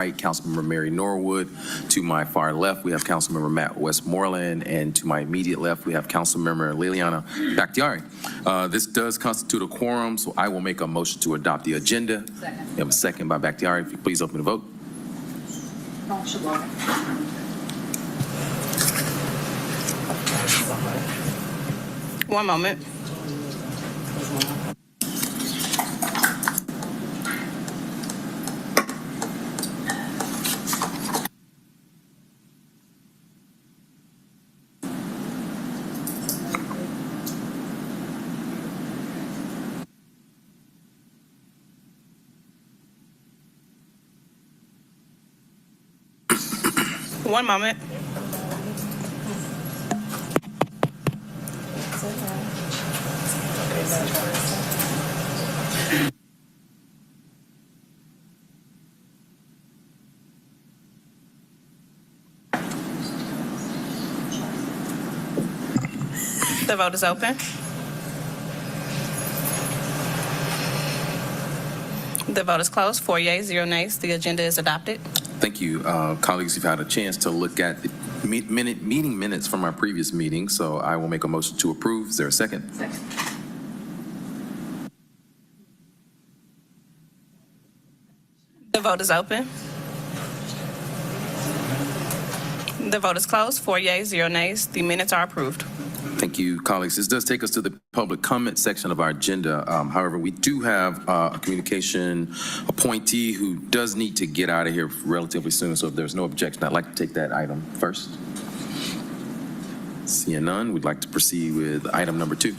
right, Councilmember Mary Norwood. To my far left, we have Councilmember Matt Westmoreland, and to my immediate left, we have Councilmember Liliana Bakhtiari. This does constitute a quorum, so I will make a motion to adopt the agenda. Second. We have a second by Bakhtiari. If you please open the vote. One moment. One moment. The vote is open. The vote is closed. 4 yeas, 0 nays. The agenda is adopted. Thank you. Colleagues, you've had a chance to look at the meeting minutes from our previous meeting, so I will make a motion to approve. Is there a second? Second. The vote is open. The vote is closed. 4 yeas, 0 nays. The minutes are approved. Thank you, colleagues. This does take us to the public comment section of our agenda. However, we do have a communication appointee who does need to get out of here relatively soon, so if there's no objection, I'd like to take that item first. Seeing none, we'd like to proceed with item number 2.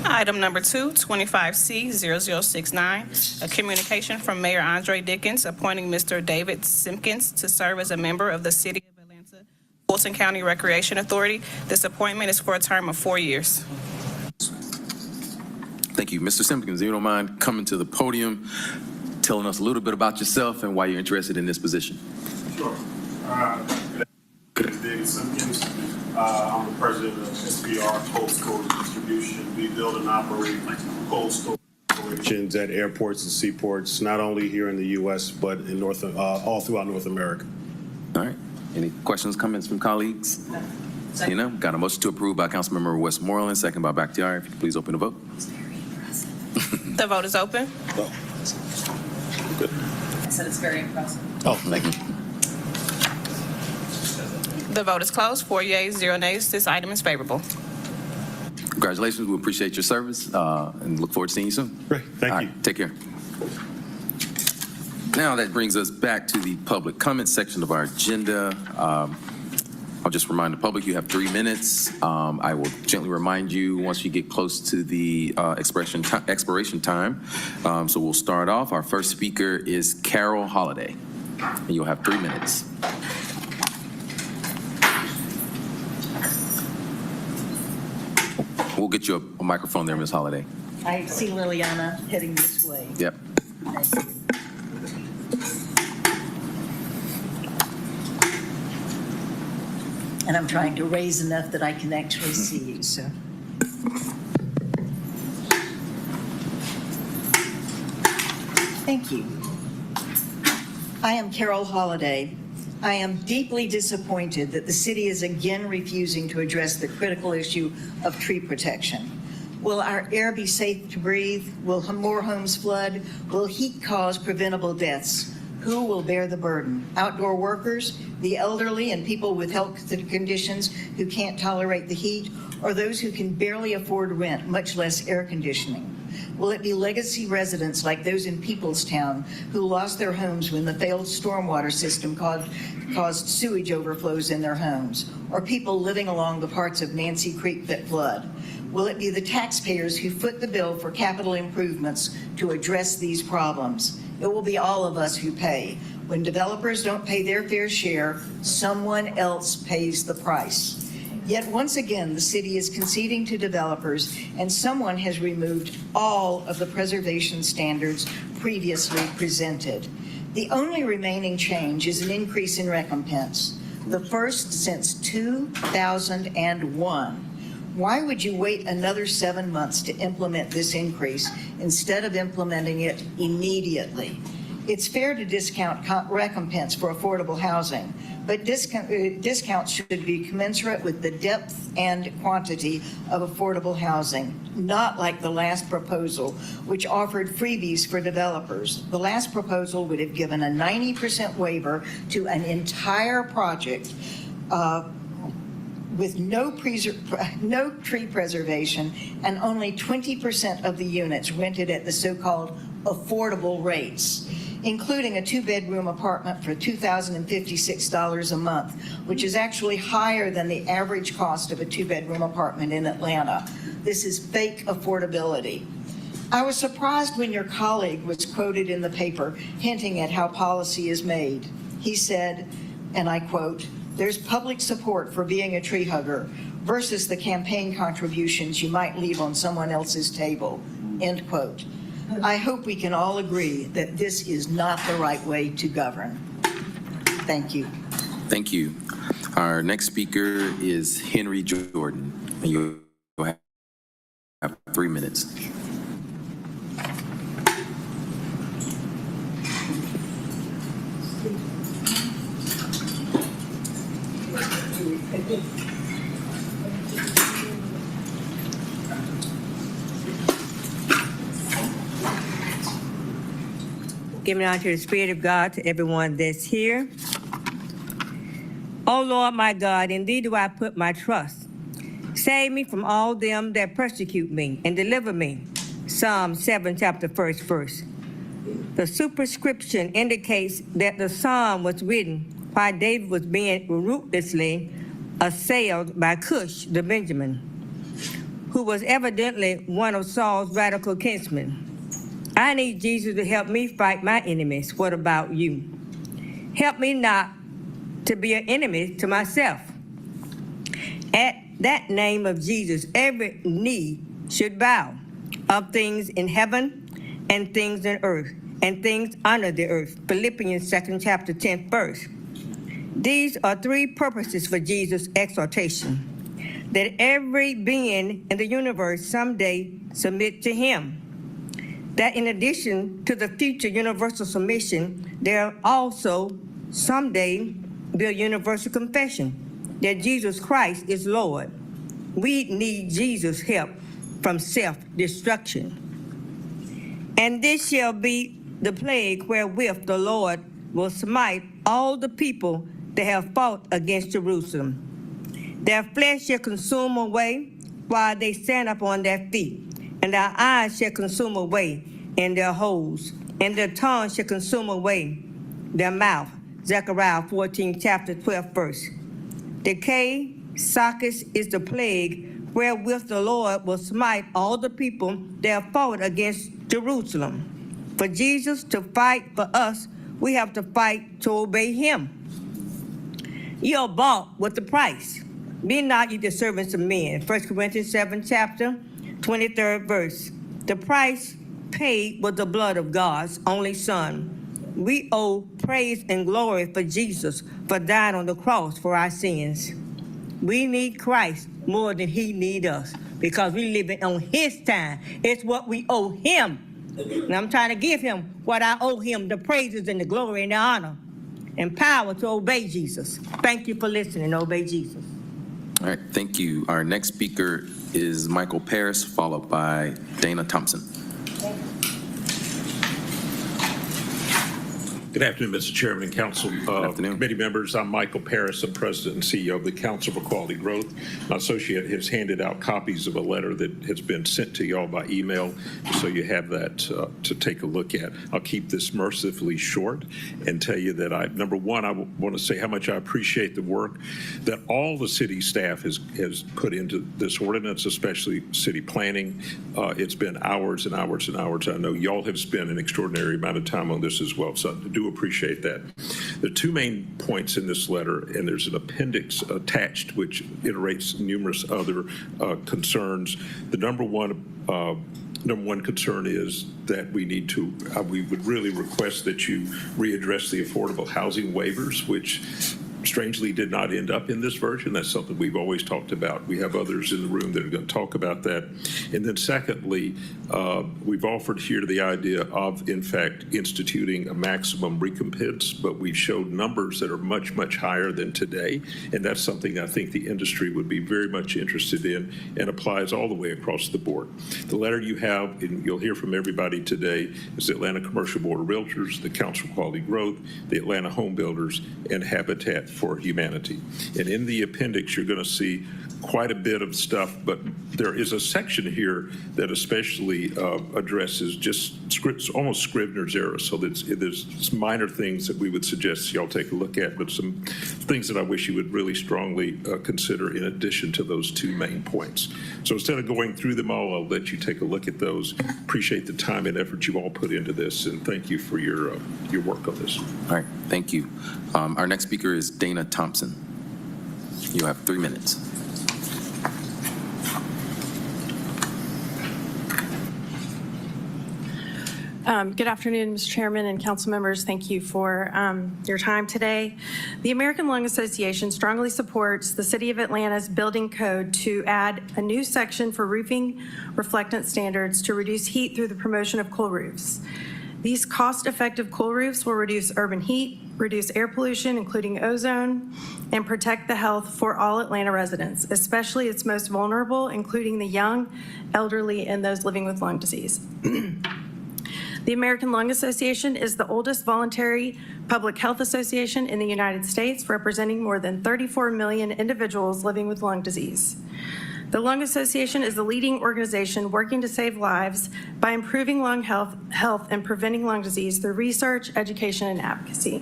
Item number 2, 25C0069, a communication from Mayor Andre Dickens appointing Mr. David Simpkins to serve as a member of the City of Atlanta Fulton County Recreation Authority. This appointment is for a term of 4 years. Thank you. Mr. Simpkins, if you don't mind coming to the podium, telling us a little bit about yourself and why you're interested in this position. Sure. Good name is David Simpkins. I'm the president of SPR Cold Storage Distribution. We build and operate cold storage operations at airports and seaports, not only here in the U.S., but in all throughout North America. All right. Any questions, comments from colleagues? You know, got a motion to approve by Councilmember Westmoreland, second by Bakhtiari. If you could please open the vote. The vote is open. Oh. Good. I said it's very impressive. Oh, thank you. The vote is closed. 4 yeas, 0 nays. This item is favorable. Congratulations. We appreciate your service and look forward to seeing you soon. Great. Thank you. Take care. Now that brings us back to the public comment section of our agenda. I'll just remind the public you have 3 minutes. I will gently remind you once you get close to the expiration time. So we'll start off. Our first speaker is Carol Holiday, and you'll have 3 minutes. We'll get you a microphone there, Ms. Holiday. I see Liliana heading this way. Yep. Thank you. And I'm trying to raise enough that I can actually see you, so. Thank you. I am Carol Holiday. I am deeply disappointed that the city is again refusing to address the critical issue of tree protection. Will our air be safe to breathe? Will more homes flood? Will heat cause preventable deaths? Who will bear the burden? Outdoor workers, the elderly, and people with health conditions who can't tolerate the heat, or those who can barely afford rent, much less air conditioning? Will it be legacy residents like those in Peoplestown who lost their homes when the failed stormwater system caused sewage overflows in their homes, or people living along the parts of Nancy Creek that flood? Will it be the taxpayers who foot the bill for capital improvements to address these problems? It will be all of us who pay. When developers don't pay their fair share, someone else pays the price. Yet once again, the city is conceding to developers, and someone has removed all of the preservation standards previously presented. The only remaining change is an increase in recompense, the first since 2001. Why would you wait another 7 months to implement this increase instead of implementing it immediately? It's fair to discount recompense for affordable housing, but discounts should be commensurate with the depth and quantity of affordable housing, not like the last proposal, which offered freebies for developers. The last proposal would have given a 90% waiver to an entire project with no tree preservation and only 20% of the units rented at the so-called affordable rates, including a two-bedroom apartment for $2,056 a month, which is actually higher than the average cost of a two-bedroom apartment in Atlanta. This is fake affordability. I was surprised when your colleague was quoted in the paper hinting at how policy is made. He said, and I quote, "There's public support for being a tree hugger versus the campaign contributions you might leave on someone else's table," end quote. I hope we can all agree that this is not the right way to govern. Thank you. Thank you. Our next speaker is Henry Jordan. And you have 3 minutes. Giving honor to the Spirit of God, to everyone that's here. O Lord, my God, in thee do I put my trust. Save me from all them that persecute me and deliver me. Psalm 7, chapter 1st verse. The superscription indicates that the psalm was written while David was being ruthlessly assailed by Cush the Benjamin, who was evidently one of Saul's radical kinsmen. I need Jesus to help me fight my enemies. What about you? Help me not to be an enemy to myself. At that name of Jesus, every knee should bow, of things in heaven and things in earth and things under the earth. Philippians 2nd chapter 10th verse. These are three purposes for Jesus' exhortation: that every being in the universe someday submit to him. That in addition to the future universal submission, there also someday be a universal confession that Jesus Christ is Lord. We need Jesus' help from self-destruction. And this shall be the plague wherewith the Lord will smite all the people that have fought against Jerusalem. Their flesh shall consume away while they stand upon their feet, and their eyes shall consume away in their holes, and their tongue shall consume away their mouth. Zechariah 14, chapter 12, verse. Decay, Sakis, is the plague wherewith the Lord will smite all the people that have fought against Jerusalem. For Jesus to fight for us, we have to fight to obey him. You are bought with the price. Be not ye the servants of men. 1 Corinthians 7, chapter 23rd verse. The price paid with the blood of God's only Son. We owe praise and glory for Jesus for dying on the cross for our sins. We need Christ more than he needs us because we living on his time. It's what we owe him. And I'm trying to give him what I owe him, the praises and the glory and the honor and power to obey Jesus. Thank you for listening. Obey Jesus. All right, thank you. Our next speaker is Michael Paris, followed by Dana Thompson. Good afternoon, Mr. Chairman and Council. Committee members, I'm Michael Paris, I'm President and CEO of the Council for Quality Growth. My associate has handed out copies of a letter that has been sent to y'all by email, so you have that to take a look at. I'll keep this mercifully short and tell you that number one, I want to say how much I appreciate the work that all the city staff has put into this ordinance, especially city planning. It's been hours and hours and hours. I know y'all have spent an extraordinary amount of time on this as well, so I do appreciate that. There are two main points in this letter, and there's an appendix attached which iterates numerous other concerns. The number one concern is that we need to, we would really request that you readdress the affordable housing waivers, which strangely did not end up in this version. That's something we've always talked about. We have others in the room that are going to talk about that. And then secondly, we've offered here the idea of, in fact, instituting a maximum recompense, but we've showed numbers that are much, much higher than today. And that's something I think the industry would be very much interested in and applies all the way across the board. The letter you have, and you'll hear from everybody today, is the Atlanta Commercial Board of Realtors, the Council for Quality Growth, the Atlanta Home Builders, and Habitat for Humanity. And in the appendix, you're going to see quite a bit of stuff, but there is a section here that especially addresses just almost Scrivener's error. So there's some minor things that we would suggest y'all take a look at, but some things that I wish you would really strongly consider in addition to those two main points. So instead of going through them all, I'll let you take a look at those. Appreciate the time and effort you all put into this, and thank you for your work on this. All right, thank you. Our next speaker is Dana Thompson. You have 3 minutes. Good afternoon, Mr. Chairman and council members. Thank you for your time today. The American Lung Association strongly supports the City of Atlanta's building code to add a new section for roofing reflectance standards to reduce heat through the promotion of cool roofs. These cost-effective cool roofs will reduce urban heat, reduce air pollution, including ozone, and protect the health for all Atlanta residents, especially its most vulnerable, including the young, elderly, and those living with lung disease. The American Lung Association is the oldest voluntary public health association in the United States, representing more than 34 million individuals living with lung disease. The Lung Association is the leading organization working to save lives by improving lung health and preventing lung disease through research, education, and advocacy.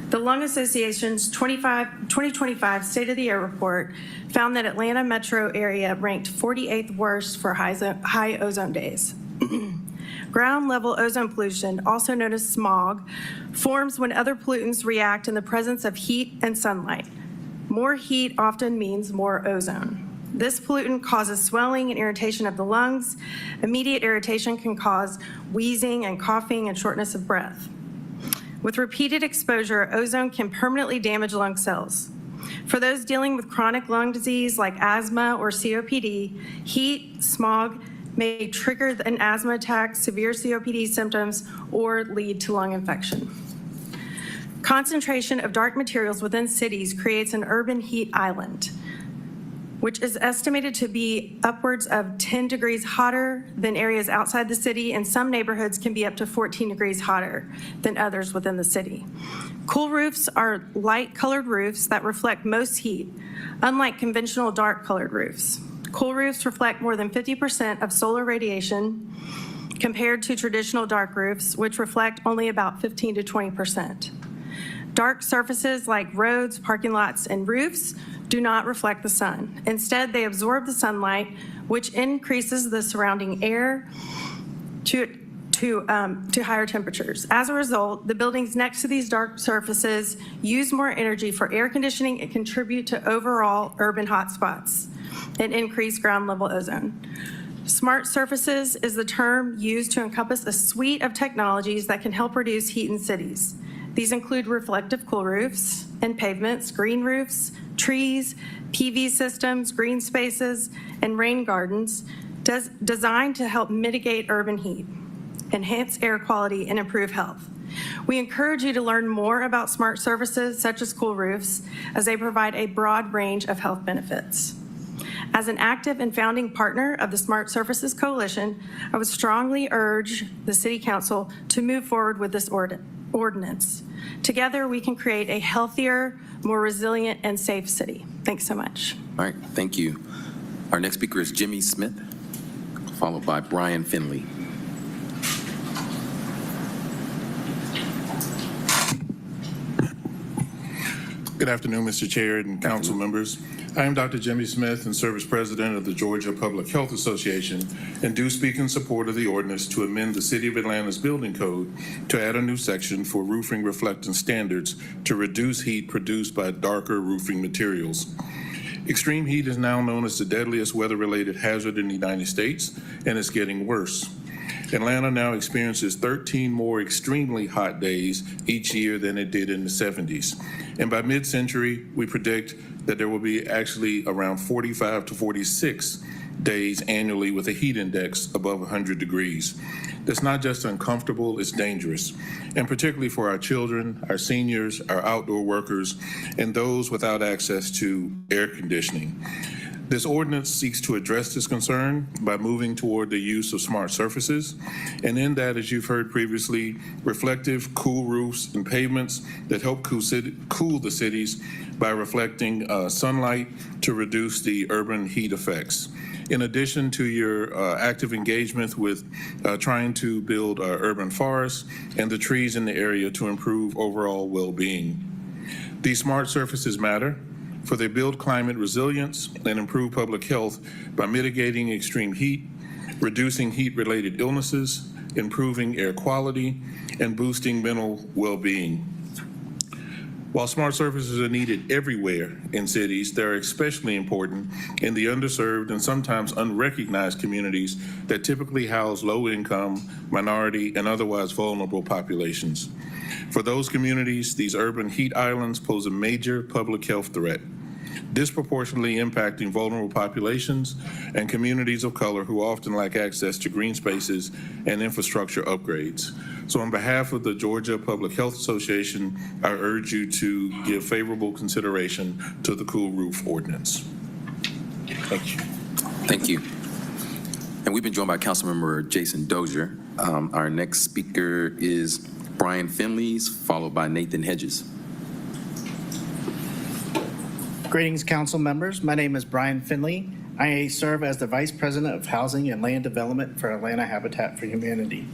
The Lung Association's 2025 State of the Air report found that Atlanta metro area ranked 48th worst for high ozone days. Ground level ozone pollution, also known as smog, forms when other pollutants react in the presence of heat and sunlight. More heat often means more ozone. This pollutant causes swelling and irritation of the lungs. Immediate irritation can cause wheezing and coughing and shortness of breath. With repeated exposure, ozone can permanently damage lung cells. For those dealing with chronic lung disease like asthma or COPD, heat, smog, may trigger an asthma attack, severe COPD symptoms, or lead to lung infection. Concentration of dark materials within cities creates an urban heat island, which is estimated to be upwards of 10 degrees hotter than areas outside the city, and some neighborhoods can be up to 14 degrees hotter than others within the city. Cool roofs are light-colored roofs that reflect most heat, unlike conventional dark-colored roofs. Cool roofs reflect more than 50% of solar radiation compared to traditional dark roofs, which reflect only about 15 to 20%. Dark surfaces like roads, parking lots, and roofs do not reflect the sun. Instead, they absorb the sunlight, which increases the surrounding air to higher temperatures. As a result, the buildings next to these dark surfaces use more energy for air conditioning and contribute to overall urban hotspots and increase ground level ozone. Smart surfaces is the term used to encompass a suite of technologies that can help reduce heat in cities. These include reflective cool roofs and pavements, green roofs, trees, PV systems, green spaces, and rain gardens designed to help mitigate urban heat, enhance air quality, and improve health. We encourage you to learn more about smart surfaces such as cool roofs, as they provide a broad range of health benefits. As an active and founding partner of the Smart Surfaces Coalition, I would strongly urge the City Council to move forward with this ordinance. Together, we can create a healthier, more resilient, and safe city. Thanks so much. All right, thank you. Our next speaker is Jimmy Smith, followed by Brian Finley. Good afternoon, Mr. Chair and council members. I am Dr. Jimmy Smith and serve as president of the Georgia Public Health Association, and do speak in support of the ordinance to amend the City of Atlanta's building code to add a new section for roofing reflectance standards to reduce heat produced by darker roofing materials. Extreme heat is now known as the deadliest weather-related hazard in the United States, and it's getting worse. Atlanta now experiences 13 more extremely hot days each year than it did in the 70s. And by mid-century, we predict that there will be actually around 45 to 46 days annually with a heat index above 100 degrees. That's not just uncomfortable, it's dangerous, and particularly for our children, our seniors, our outdoor workers, and those without access to air conditioning. This ordinance seeks to address this concern by moving toward the use of smart surfaces, and in that, as you've heard previously, reflective cool roofs and pavements that help cool the cities by reflecting sunlight to reduce the urban heat effects. In addition to your active engagement with trying to build urban forests and the trees in the area to improve overall well-being. These smart surfaces matter, for they build climate resilience and improve public health by mitigating extreme heat, reducing heat-related illnesses, improving air quality, and boosting mental well-being. While smart surfaces are needed everywhere in cities, they're especially important in the underserved and sometimes unrecognized communities that typically house low-income, minority, and otherwise vulnerable populations. For those communities, these urban heat islands pose a major public health threat, disproportionately impacting vulnerable populations and communities of color who often lack access to green spaces and infrastructure upgrades. So on behalf of the Georgia Public Health Association, I urge you to give favorable consideration to the Cool Roof Ordinance. Thank you. Thank you. And we've been joined by Councilmember Jason Dozier. Our next speaker is Brian Finley, followed by Nathan Hedges. Greetings, council members. My name is Brian Finley. I serve as the Vice President of Housing and Land Development for Atlanta Habitat for Humanity.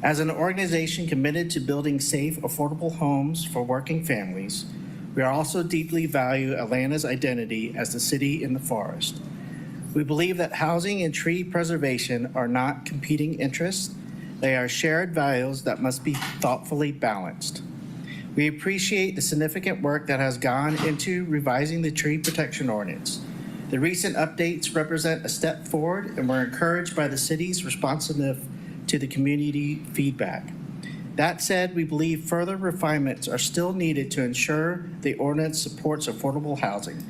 As an organization committed to building safe, affordable homes for working families, we also deeply value Atlanta's identity as the city in the forest. We believe that housing and tree preservation are not competing interests. They are shared values that must be thoughtfully balanced. We appreciate the significant work that has gone into revising the tree protection ordinance. The recent updates represent a step forward, and we're encouraged by the city's responsiveness to the community feedback. That said, we believe further refinements are still needed to ensure the ordinance supports affordable housing,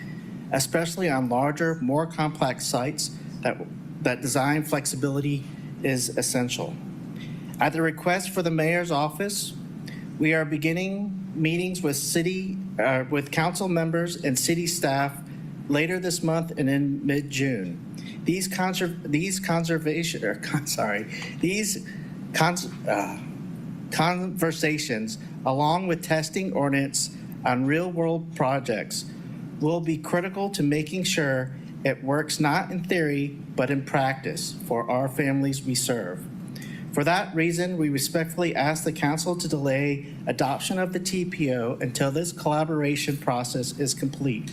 especially on larger, more complex sites that design flexibility is essential. At the request for the mayor's office, we are beginning meetings with council members and city staff later this month and in mid-June. These conversations, along with testing ordinance on real-world projects, will be critical to making sure it works not in theory, but in practice for our families we serve. For that reason, we respectfully ask the council to delay adoption of the TPO until this collaboration process is complete.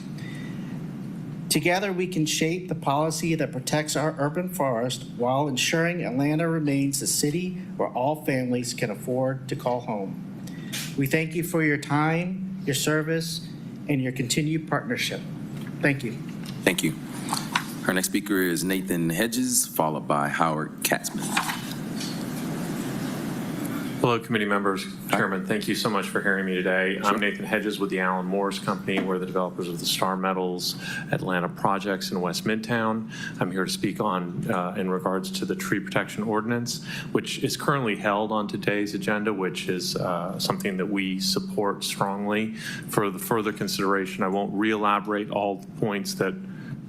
Together, we can shape the policy that protects our urban forest while ensuring Atlanta remains the city where all families can afford to call home. We thank you for your time, your service, and your continued partnership. Thank you. Thank you. Our next speaker is Nathan Hedges, followed by Howard Katzman. Hello, committee members. Chairman, thank you so much for hearing me today. I'm Nathan Hedges with the Alan Morris Company. We're the developers of the Star Metals Atlanta projects in West Midtown. I'm here to speak on in regards to the tree protection ordinance, which is currently held on today's agenda, which is something that we support strongly. For the further consideration, I won't re-elaborate all the points that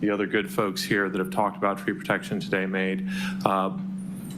the other good folks here that have talked about tree protection today made.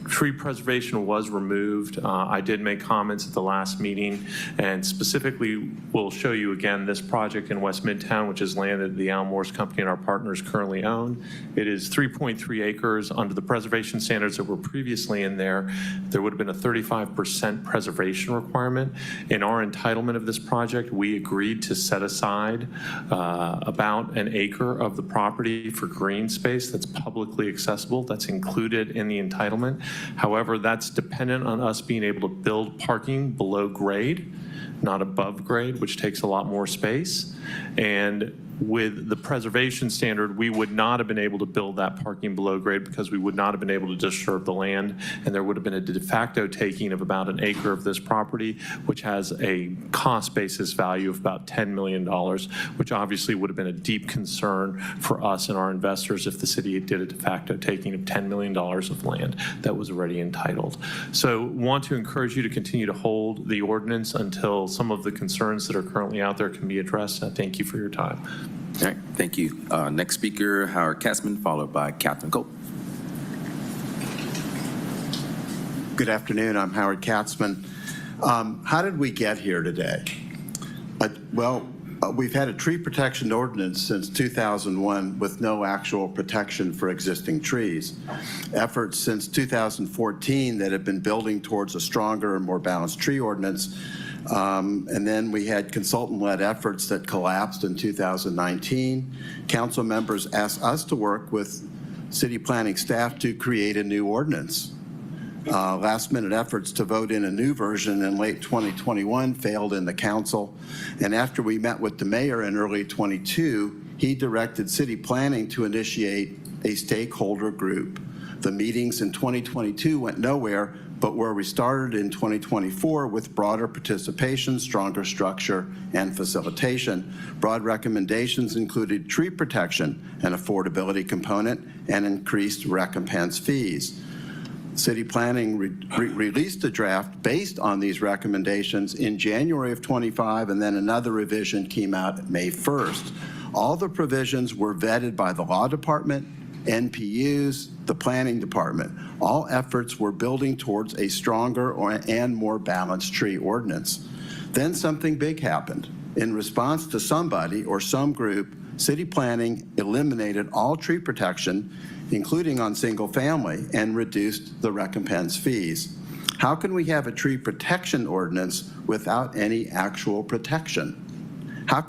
Tree preservation was removed. I did make comments at the last meeting, and specifically we'll show you again this project in West Midtown, which is land that the Alan Morris Company and our partners currently own. It is 3.3 acres. Under the preservation standards that were previously in there would have been a 35% preservation requirement. In our entitlement of this project, we agreed to set aside about an acre of the property for green space that's publicly accessible. That's included in the entitlement. However, that's dependent on us being able to build parking below grade, not above grade, which takes a lot more space. And with the preservation standard, we would not have been able to build that parking below grade because we would not have been able to disturb the land, and there would have been a de facto taking of about an acre of this property, which has a cost basis value of about $10 million, which obviously would have been a deep concern for us and our investors if the city did a de facto taking of $10 million of land that was already entitled. So want to encourage you to continue to hold the ordinance until some of the concerns that are currently out there can be addressed. And I thank you for your time. All right, thank you. Next speaker, Howard Katzman, followed by Catherine Cope. Good afternoon. I'm Howard Katzman. How did we get here today? We've had a tree protection ordinance since 2001 with no actual protection for existing trees. Efforts since 2014 that have been building towards a stronger and more balanced tree ordinance. And then we had consultant-led efforts that collapsed in 2019. Council members asked us to work with city planning staff to create a new ordinance. Last-minute efforts to vote in a new version in late 2021 failed in the council. And after we met with the mayor in early 22, he directed city planning to initiate a stakeholder group. The meetings in 2022 went nowhere, but where we started in 2024 with broader participation, stronger structure, and facilitation. Broad recommendations included tree protection, an affordability component, and increased recompense fees. City Planning released a draft based on these recommendations in January of 25, and then another revision came out May 1st. All the provisions were vetted by the law department, NPUs, the planning department. All efforts were building towards a stronger and more balanced tree ordinance. Then something big happened. In response to somebody or some group, city planning eliminated all tree protection, including on single family, and reduced the recompense fees. How can we have a tree protection ordinance without any actual protection? How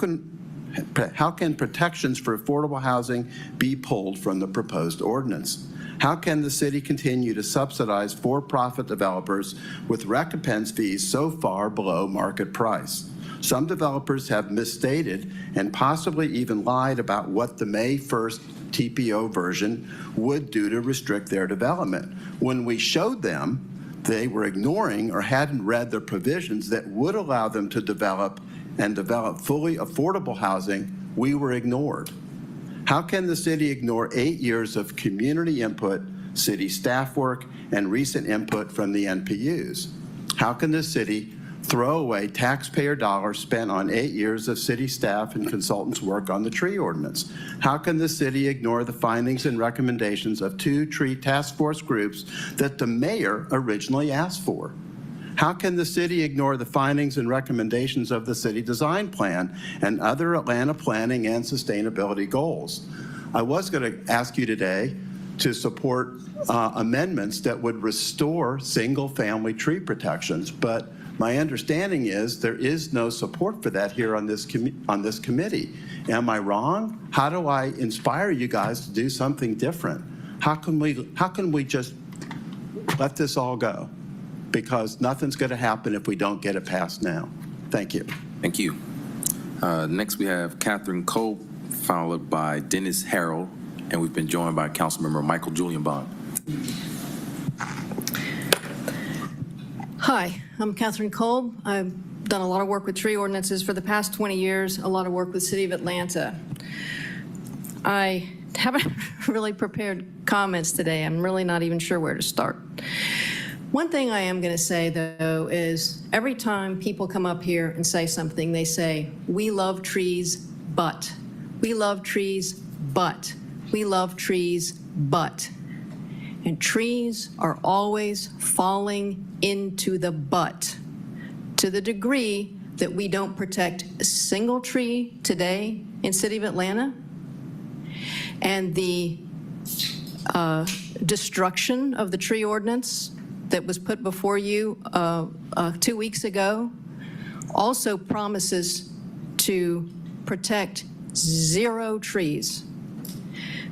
can protections for affordable housing be pulled from the proposed ordinance? How can the city continue to subsidize for-profit developers with recompense fees so far below market price? Some developers have misstated and possibly even lied about what the May 1st TPO version would do to restrict their development. When we showed them, they were ignoring or hadn't read the provisions that would allow them to develop fully affordable housing. We were ignored. How can the city ignore 8 years of community input, city staff work, and recent input from the NPUs? How can the city throw away taxpayer dollars spent on 8 years of city staff and consultants' work on the tree ordinance? How can the city ignore the findings and recommendations of 2 tree task force groups that the mayor originally asked for? How can the city ignore the findings and recommendations of the city design plan and other Atlanta planning and sustainability goals? I was going to ask you today to support amendments that would restore single-family tree protections, but my understanding is there is no support for that here on this committee. Am I wrong? How do I inspire you guys to do something different? How can we just let this all go? Because nothing's going to happen if we don't get it passed now. Thank you. Thank you. Next, we have Catherine Cope, followed by Dennis Harrell, and we've been joined by Councilmember Michael Julian Bond. Hi, I'm Catherine Kolb. I've done a lot of work with tree ordinances for the past 20 years, a lot of work with the City of Atlanta. I haven't really prepared comments today. I'm really not even sure where to start. One thing I am going to say, though, is every time people come up here and say something, they say, we love trees, but. We love trees, but. We love trees, but. And trees are always falling into the but, to the degree that we don't protect a single tree today in City of Atlanta. And the destruction of the tree ordinance that was put before you 2 weeks ago also promises to protect 0 trees.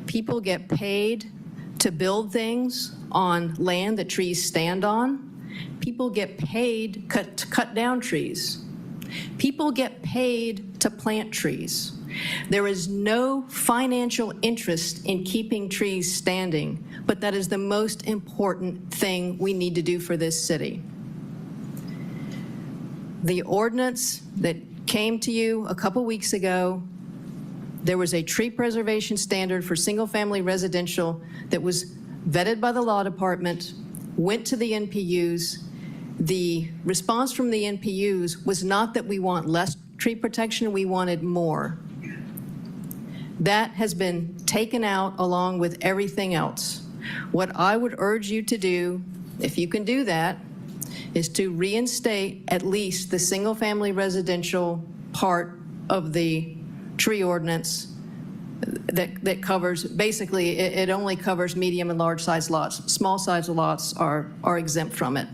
People get paid to build things on land that trees stand on. People get paid to cut down trees. People get paid to plant trees. There is no financial interest in keeping trees standing, but that is the most important thing we need to do for this city. The ordinance that came to you a couple weeks ago, there was a tree preservation standard for single-family residential that was vetted by the law department, went to the NPUs. The response from the NPUs was not that we want less tree protection, we wanted more. That has been taken out along with everything else. What I would urge you to do, if you can do that, is to reinstate at least the single-family residential part of the tree ordinance that covers, basically, it only covers medium and large size lots. Small size lots are exempt from it.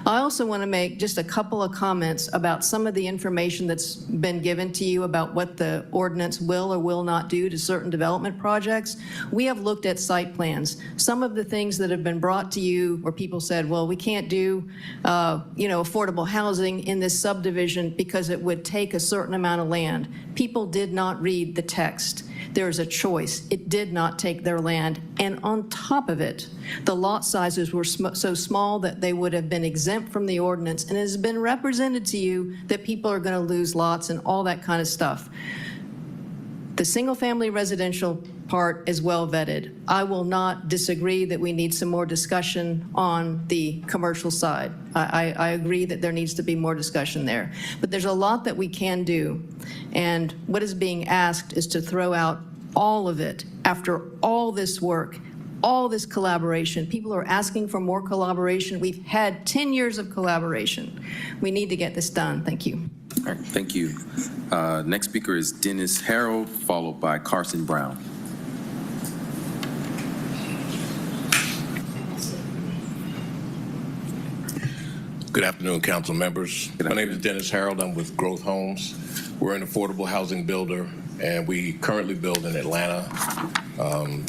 I also want to make just a couple of comments about some of the information that's been given to you about what the ordinance will or will not do to certain development projects. We have looked at site plans. Some of the things that have been brought to you where people said, well, we can't do, affordable housing in this subdivision because it would take a certain amount of land. People did not read the text. There's a choice. It did not take their land. And on top of it, the lot sizes were so small that they would have been exempt from the ordinance. And it has been represented to you that people are going to lose lots and all that kind of stuff. The single-family residential part is well vetted. I will not disagree that we need some more discussion on the commercial side. I agree that there needs to be more discussion there. But there's a lot that we can do. And what is being asked is to throw out all of it after all this work, all this collaboration. People are asking for more collaboration. We've had 10 years of collaboration. We need to get this done. Thank you. All right, thank you. Next speaker is Dennis Harold, followed by Carson Brown. Good afternoon, council members. My name is Dennis Harold. I'm with Growth Homes. We're an affordable housing builder, and we currently build in Atlanta,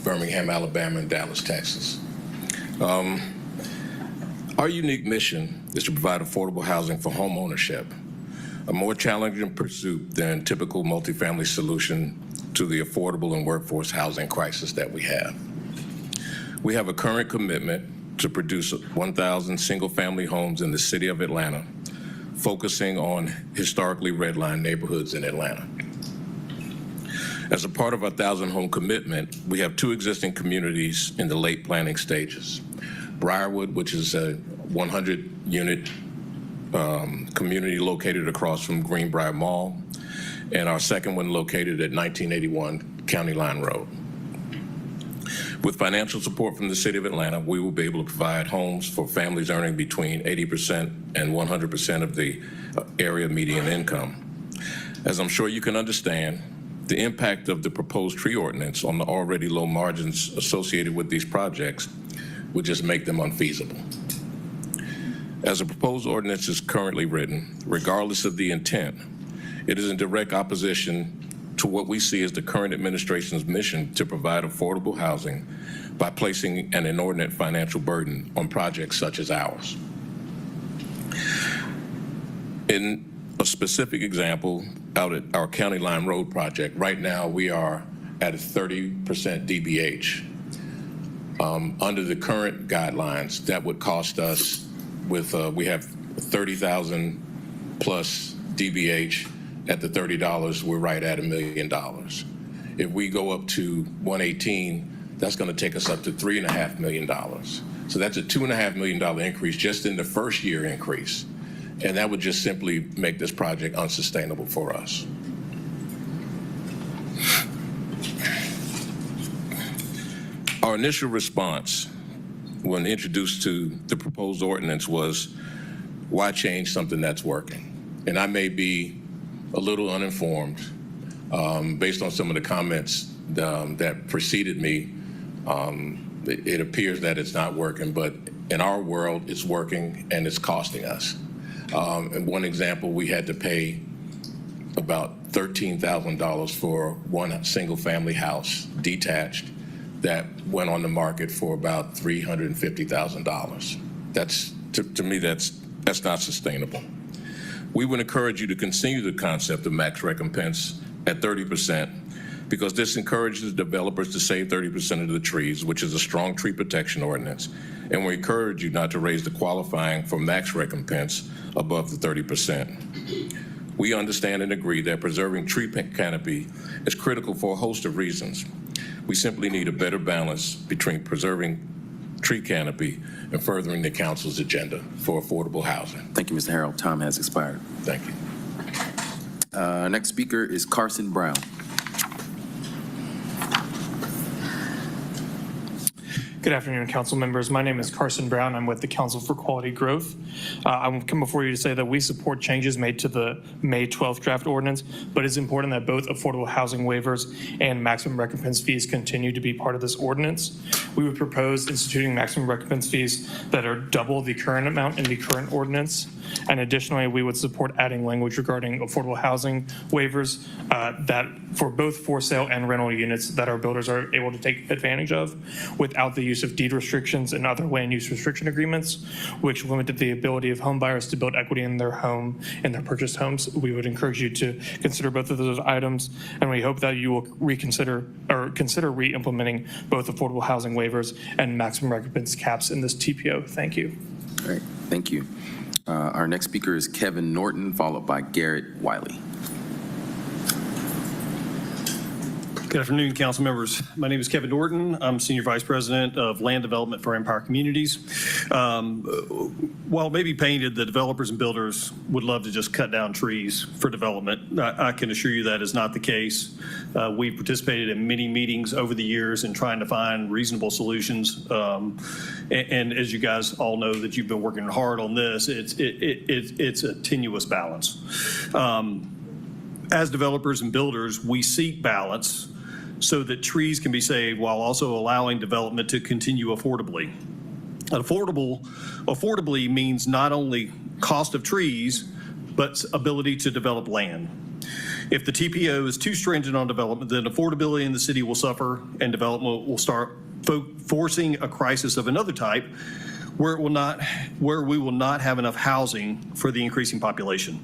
Birmingham, Alabama, and Dallas, Texas. Our unique mission is to provide affordable housing for home ownership, a more challenging pursuit than typical multifamily solution to the affordable and workforce housing crisis that we have. We have a current commitment to produce 1,000 single-family homes in the city of Atlanta, focusing on historically redlined neighborhoods in Atlanta. As a part of our 1,000-home commitment, we have 2 existing communities in the late planning stages. Briarwood, which is a 100-unit community located across from Greenbrier Mall, and our second one located at 1981 County Line Road. With financial support from the City of Atlanta, we will be able to provide homes for families earning between 80% and 100% of the area median income. As I'm sure you can understand, the impact of the proposed tree ordinance on the already low margins associated with these projects would just make them unfeasible. As the proposed ordinance is currently written, regardless of the intent, it is in direct opposition to what we see as the current administration's mission to provide affordable housing by placing an inordinate financial burden on projects such as ours. In a specific example, out at our County Line Road project, right now we are at a 30% DBH. Under the current guidelines, that would cost us we have 30,000 plus DBH. At the $30, we're right at $1 million. If we go up to 118, that's going to take us up to $3.5 million. So that's a $2.5 million increase just in the first year increase. And that would just simply make this project unsustainable for us. Our initial response when introduced to the proposed ordinance was, why change something that's working? And I may be a little uninformed based on some of the comments that preceded me. It appears that it's not working, but in our world, it's working and it's costing us. And one example, we had to pay about $13,000 for one single-family house, detached, that went on the market for about $350,000. That's to me, that's not sustainable. We would encourage you to continue the concept of max recompense at 30%, because this encourages developers to save 30% of the trees, which is a strong tree protection ordinance. And we encourage you not to raise the qualifying for max recompense above the 30%. We understand and agree that preserving tree canopy is critical for a host of reasons. We simply need a better balance between preserving tree canopy and furthering the council's agenda for affordable housing. Thank you, Mr. Harrell. Time has expired. Thank you. Next speaker is Carson Brown. Good afternoon, council members. My name is Carson Brown. I'm with the Council for Quality Growth. I'm coming before you to say that we support changes made to the May 12th draft ordinance, but it's important that both affordable housing waivers and maximum recompense fees continue to be part of this ordinance. We would propose instituting maximum recompense fees that are double the current amount in the current ordinance. And additionally, we would support adding language regarding affordable housing waivers that for both for sale and rental units that our builders are able to take advantage of without the use of deed restrictions and other land use restriction agreements, which limited the ability of home buyers to build equity in their home, in their purchased homes. We would encourage you to consider both of those items, and we hope that you will consider re-implementing both affordable housing waivers and maximum recompense caps in this TPO. Thank you. All right, thank you. Our next speaker is Kevin Norton, followed by Garrett Wiley. Good afternoon, council members. My name is Kevin Norton. I'm Senior Vice President of Land Development for Empire Communities. While it may be painted, the developers and builders would love to just cut down trees for development. I can assure you that is not the case. We've participated in many meetings over the years in trying to find reasonable solutions. And as you guys all know that you've been working hard on this, it's a tenuous balance. As developers and builders, we seek balance so that trees can be saved while also allowing development to continue affordably. And affordably means not only cost of trees, but ability to develop land. If the TPO is too stringent on development, then affordability in the city will suffer and development will start forcing a crisis of another type where we will not have enough housing for the increasing population.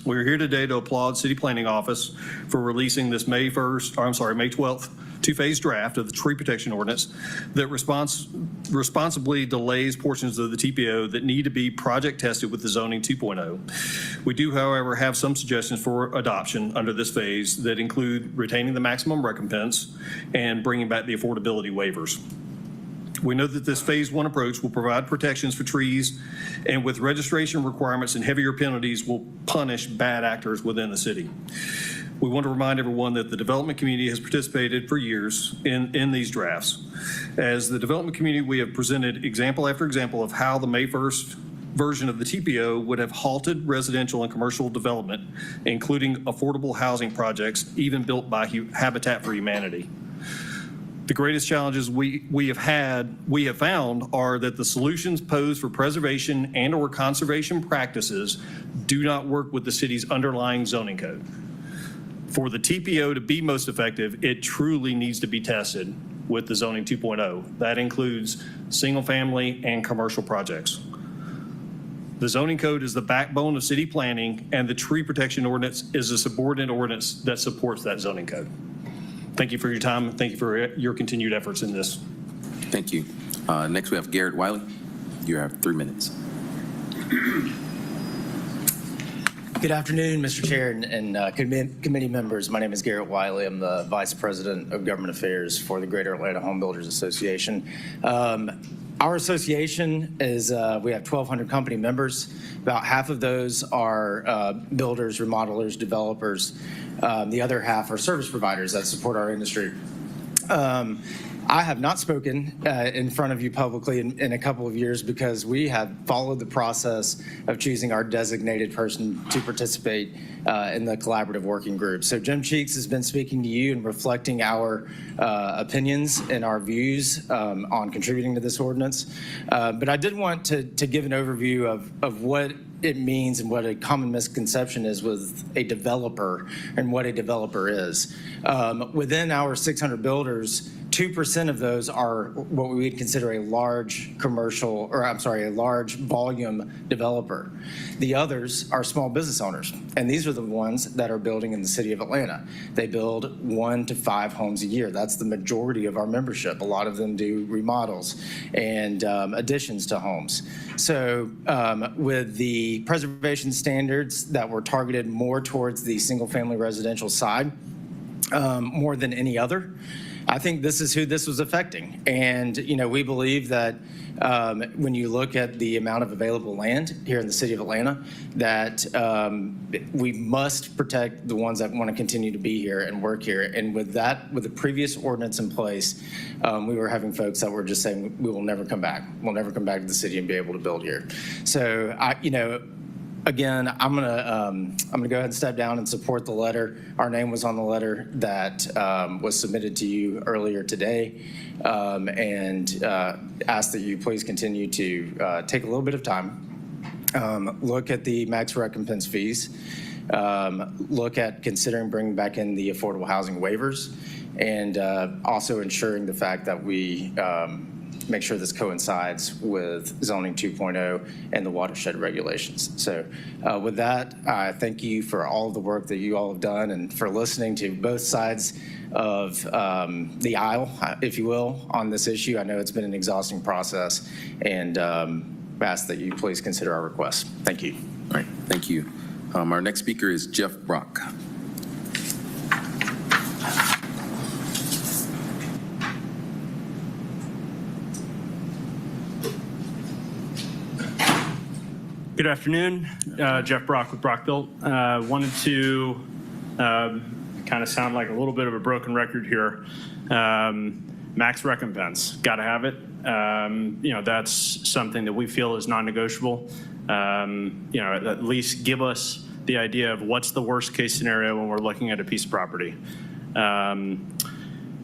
We're here today to applaud City Planning Office for releasing this May 12th two-phase draft of the tree protection ordinance that responsibly delays portions of the TPO that need to be project tested with the zoning 2.0. We do, however, have some suggestions for adoption under this phase that include retaining the maximum recompense and bringing back the affordability waivers. We know that this phase one approach will provide protections for trees, and with registration requirements and heavier penalties will punish bad actors within the city. We want to remind everyone that the development community has participated for years in these drafts. As the development community, we have presented example after example of how the May 1st version of the TPO would have halted residential and commercial development, including affordable housing projects, even built by Habitat for Humanity. The greatest challenges we have found are that the solutions posed for preservation and or conservation practices do not work with the city's underlying zoning code. For the TPO to be most effective, it truly needs to be tested with the zoning 2.0. That includes single family and commercial projects. The zoning code is the backbone of city planning, and the tree protection ordinance is a subordinate ordinance that supports that zoning code. Thank you for your time. Thank you for your continued efforts in this. Thank you. Next, we have Garrett Wiley. You have 3 minutes. Good afternoon, Mr. Chair and committee members. My name is Garrett Wiley. I'm the Vice President of Government Affairs for the Greater Atlanta Home Builders Association. Our association is, we have 1,200 company members. About half of those are builders, remodelers, developers. The other half are service providers that support our industry. I have not spoken in front of you publicly in a couple of years because we have followed the process of choosing our designated person to participate in the collaborative working group. So Jim Cheeks has been speaking to you and reflecting our opinions and our views on contributing to this ordinance. But I did want to give an overview of what it means and what a common misconception is with a developer and what a developer is. Within our 600 builders, 2% of those are what we would consider a large commercial, or I'm sorry, a large volume developer. The others are small business owners, and these are the ones that are building in the city of Atlanta. They build 1 to 5 homes a year. That's the majority of our membership. A lot of them do remodels and additions to homes. So with the preservation standards that were targeted more towards the single-family residential side, more than any other, I think this is who this was affecting. And, you know, we believe that when you look at the amount of available land here in the city of Atlanta, that we must protect the ones that want to continue to be here and work here. And with that, with the previous ordinance in place, we were having folks that were just saying, we will never come back. We'll never come back to the city and be able to build here. So, you know, again, I'm gonna go ahead and step down and support the letter. Our name was on the letter that was submitted to you earlier today, and ask that you please continue to take a little bit of time, look at the max recompense fees, look at considering bringing back in the affordable housing waivers, and also ensuring the fact that we make sure this coincides with zoning 2.0 and the watershed regulations. So with that, I thank you for all of the work that you all have done and for listening to both sides of the aisle, if you will, on this issue. I know it's been an exhausting process, and ask that you please consider our request. Thank you. All right, thank you. Our next speaker is Jeff Brock. Good afternoon, Jeff Brock with Brock Built. Wanted to kind of sound like a little bit of a broken record here. Max recompense, got to have it. You know, that's something that we feel is non-negotiable. You know, at least give us the idea of what's the worst case scenario when we're looking at a piece of property.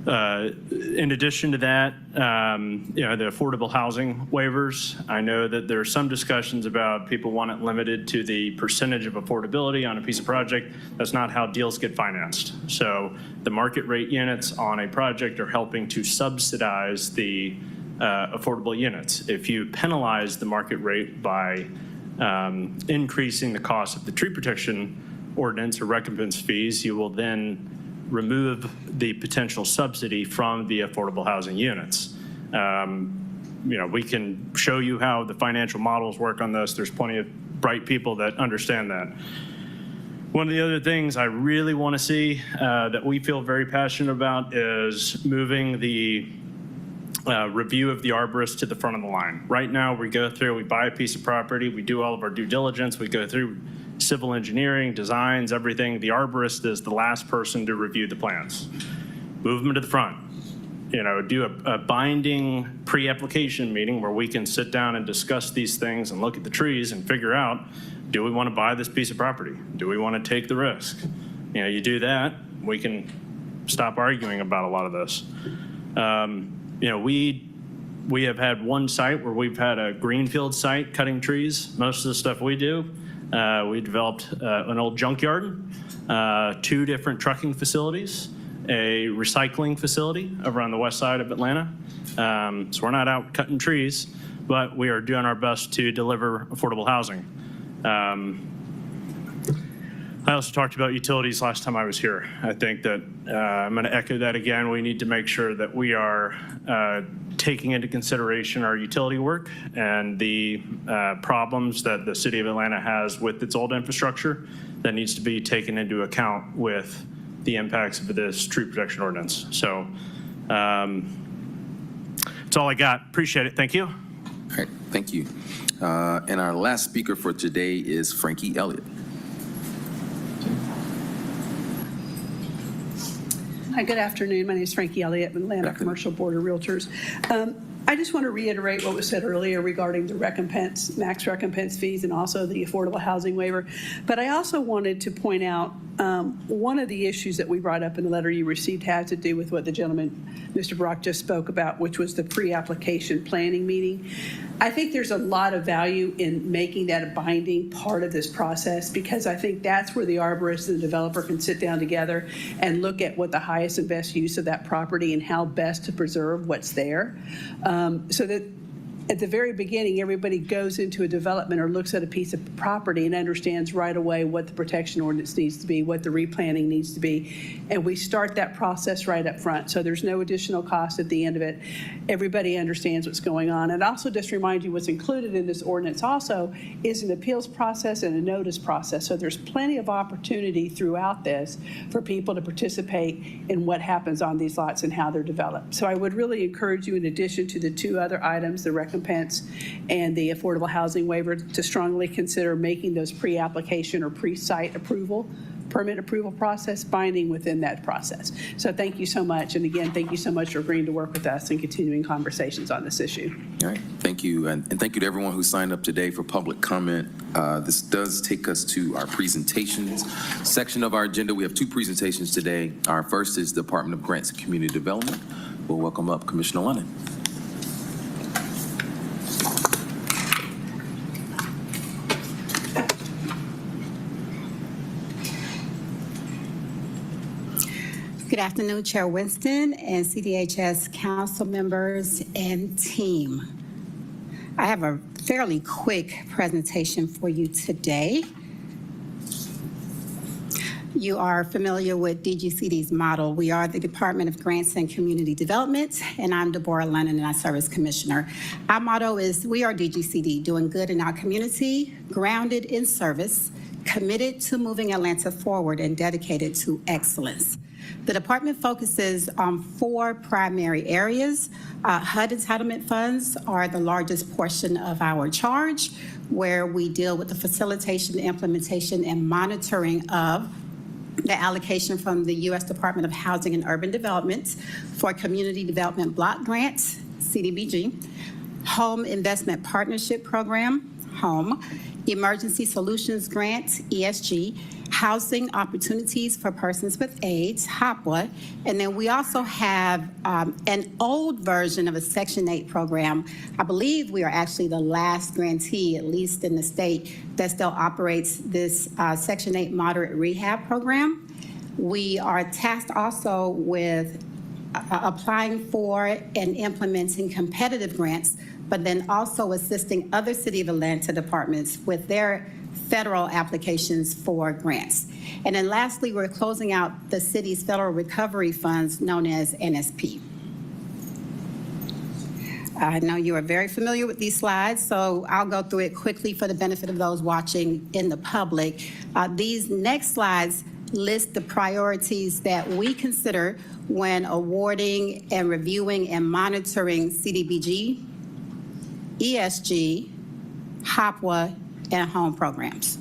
In addition to that, you know, the affordable housing waivers, I know that there are some discussions about people want it limited to the percentage of affordability on a piece of project. That's not how deals get financed. So the market rate units on a project are helping to subsidize the affordable units. If you penalize the market rate by increasing the cost of the tree protection ordinance or recompense fees, you will then remove the potential subsidy from the affordable housing units. You know, we can show you how the financial models work on this. There's plenty of bright people that understand that. One of the other things I really want to see that we feel very passionate about is moving the review of the arborist to the front of the line. Right now, we go through, we buy a piece of property, we do all of our due diligence, we go through civil engineering, designs, everything. The arborist is the last person to review the plans. Move them to the front. You know, do a binding pre-application meeting where we can sit down and discuss these things and look at the trees and figure out, do we want to buy this piece of property? Do we want to take the risk? You know, you do that, we can stop arguing about a lot of this. You know, we have had one site where we've had a greenfield site cutting trees. Most of the stuff we do, we developed an old junkyard, 2 different trucking facilities, a recycling facility over on the west side of Atlanta. So we're not out cutting trees, but we are doing our best to deliver affordable housing. I also talked about utilities last time I was here. I think that I'm going to echo that again. We need to make sure that we are taking into consideration our utility work and the problems that the city of Atlanta has with its old infrastructure that needs to be taken into account with the impacts of this tree protection ordinance. So that's all I got. Appreciate it. Thank you. All right, thank you. And our last speaker for today is Frankie Elliott. Hi, good afternoon. My name is Frankie Elliott, Atlanta Commercial Board of Realtors. I just want to reiterate what was said earlier regarding the recompense, max recompense fees, and also the affordable housing waiver. But I also wanted to point out one of the issues that we brought up in the letter you received had to do with what the gentleman, Mr. Brock, just spoke about, which was the pre-application planning meeting. I think there's a lot of value in making that a binding part of this process, because I think that's where the arborist and the developer can sit down together and look at what the highest and best use of that property and how best to preserve what's there. So that at the very beginning, everybody goes into a development or looks at a piece of property and understands right away what the protection ordinance needs to be, what the replanning needs to be. And we start that process right up front. So there's no additional cost at the end of it. Everybody understands what's going on. And also just remind you what's included in this ordinance also is an appeals process and a notice process. So there's plenty of opportunity throughout this for people to participate in what happens on these lots and how they're developed. So I would really encourage you, in addition to the two other items, the recompense and the affordable housing waiver, to strongly consider making those pre-application or pre-site approval, permit approval process binding within that process. So thank you so much. And again, thank you so much for agreeing to work with us and continuing conversations on this issue. All right, thank you. And thank you to everyone who signed up today for public comment. This does take us to our presentations section of our agenda. We have two presentations today. Our first is Department of Grants and Community Development. We'll welcome up Commissioner Lennon. Good afternoon, Chair Winston and CDHS council members and team. I have a fairly quick presentation for you today. You are familiar with DGCD's model. We are the Department of Grants and Community Development, and I'm Deborah Lennon, and I serve as Commissioner. Our motto is, we are DGCD, doing good in our community, grounded in service, committed to moving Atlanta forward, and dedicated to excellence. The department focuses on four primary areas. HUD entitlement funds are the largest portion of our charge, where we deal with the facilitation, implementation, and monitoring of the allocation from the U.S. Department of Housing and Urban Development for Community Development Block Grants, CDBG, Home Investment Partnership Program, HOME, Emergency Solutions Grant, ESG, Housing Opportunities for Persons with AIDS, HOPWA, and then we also have an old version of a Section 8 program. I believe we are actually the last grantee, at least in the state, that still operates this Section 8 moderate rehab program. We are tasked also with applying for and implementing competitive grants, but then also assisting other City of Atlanta departments with their federal applications for grants. And then lastly, we're closing out the city's federal recovery funds known as NSP. I know you are very familiar with these slides, so I'll go through it quickly for the benefit of those watching in the public. These next slides list the priorities that we consider when awarding and reviewing and monitoring CDBG, ESG, HOPWA, and home programs.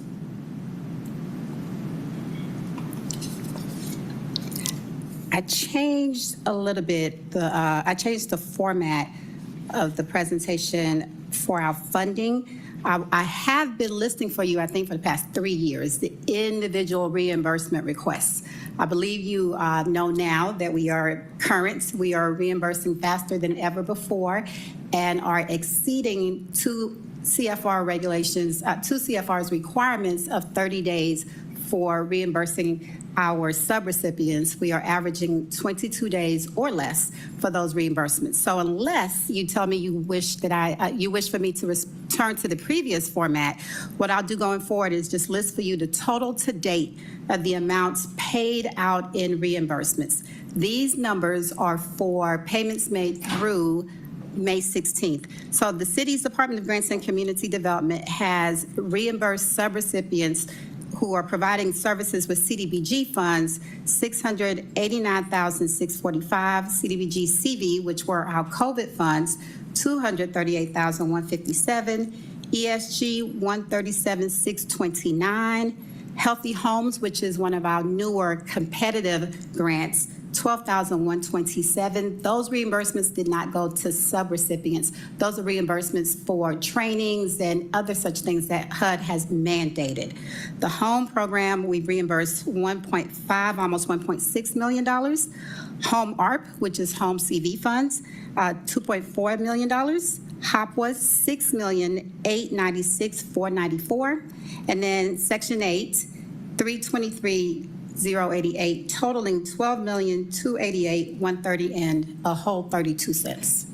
I changed a little bit, I changed the format of the presentation for our funding. I have been listing for you, I think for the past 3 years, the individual reimbursement requests. I believe you know now that we are current, we are reimbursing faster than ever before and are exceeding two CFR's requirements of 30 days for reimbursing our subrecipients. We are averaging 22 days or less for those reimbursements. So unless you tell me you wish that you wish for me to return to the previous format, what I'll do going forward is just list for you the total to date of the amounts paid out in reimbursements. These numbers are for payments made through May 16th. So the city's Department of Grants and Community Development has reimbursed subrecipients who are providing services with CDBG funds, $689,645, CDBG CV, which were our COVID funds, $238,157, ESG, $137,629, Healthy Homes, which is one of our newer competitive grants, $12,127. Those reimbursements did not go to subrecipients. Those are reimbursements for trainings and other such things that HUD has mandated. The home program, we reimbursed 1.5, almost $1.6 million. Home ARP, which is home CV funds, $2.4 million. HOPWA, $6,896,494. And then Section 8, $323,088, totaling $12,288,130 and a whole 32 cents.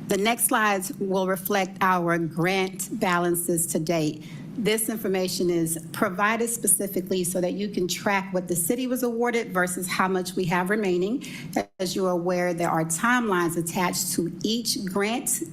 The next slides will reflect our grant balances to date. This information is provided specifically so that you can track what the city was awarded versus how much we have remaining. As you are aware, there are timelines attached to each grant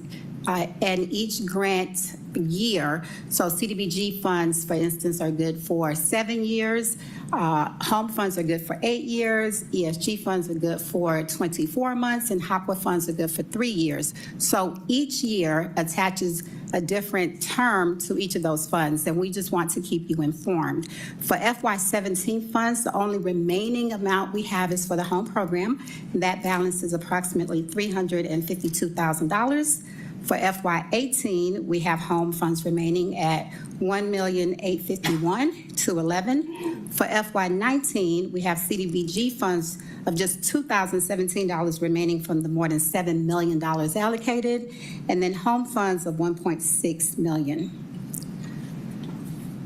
and each grant year. So CDBG funds, for instance, are good for 7 years. Home funds are good for 8 years. ESG funds are good for 24 months, and HOPWA funds are good for 3 years. So each year attaches a different term to each of those funds, and we just want to keep you informed. For FY17 funds, the only remaining amount we have is for the home program, and that balance is approximately $352,000. For FY18, we have home funds remaining at $1,851,211. For FY19, we have CDBG funds of just $2,017 remaining from the more than $7 million allocated, and then home funds of $1.6 million.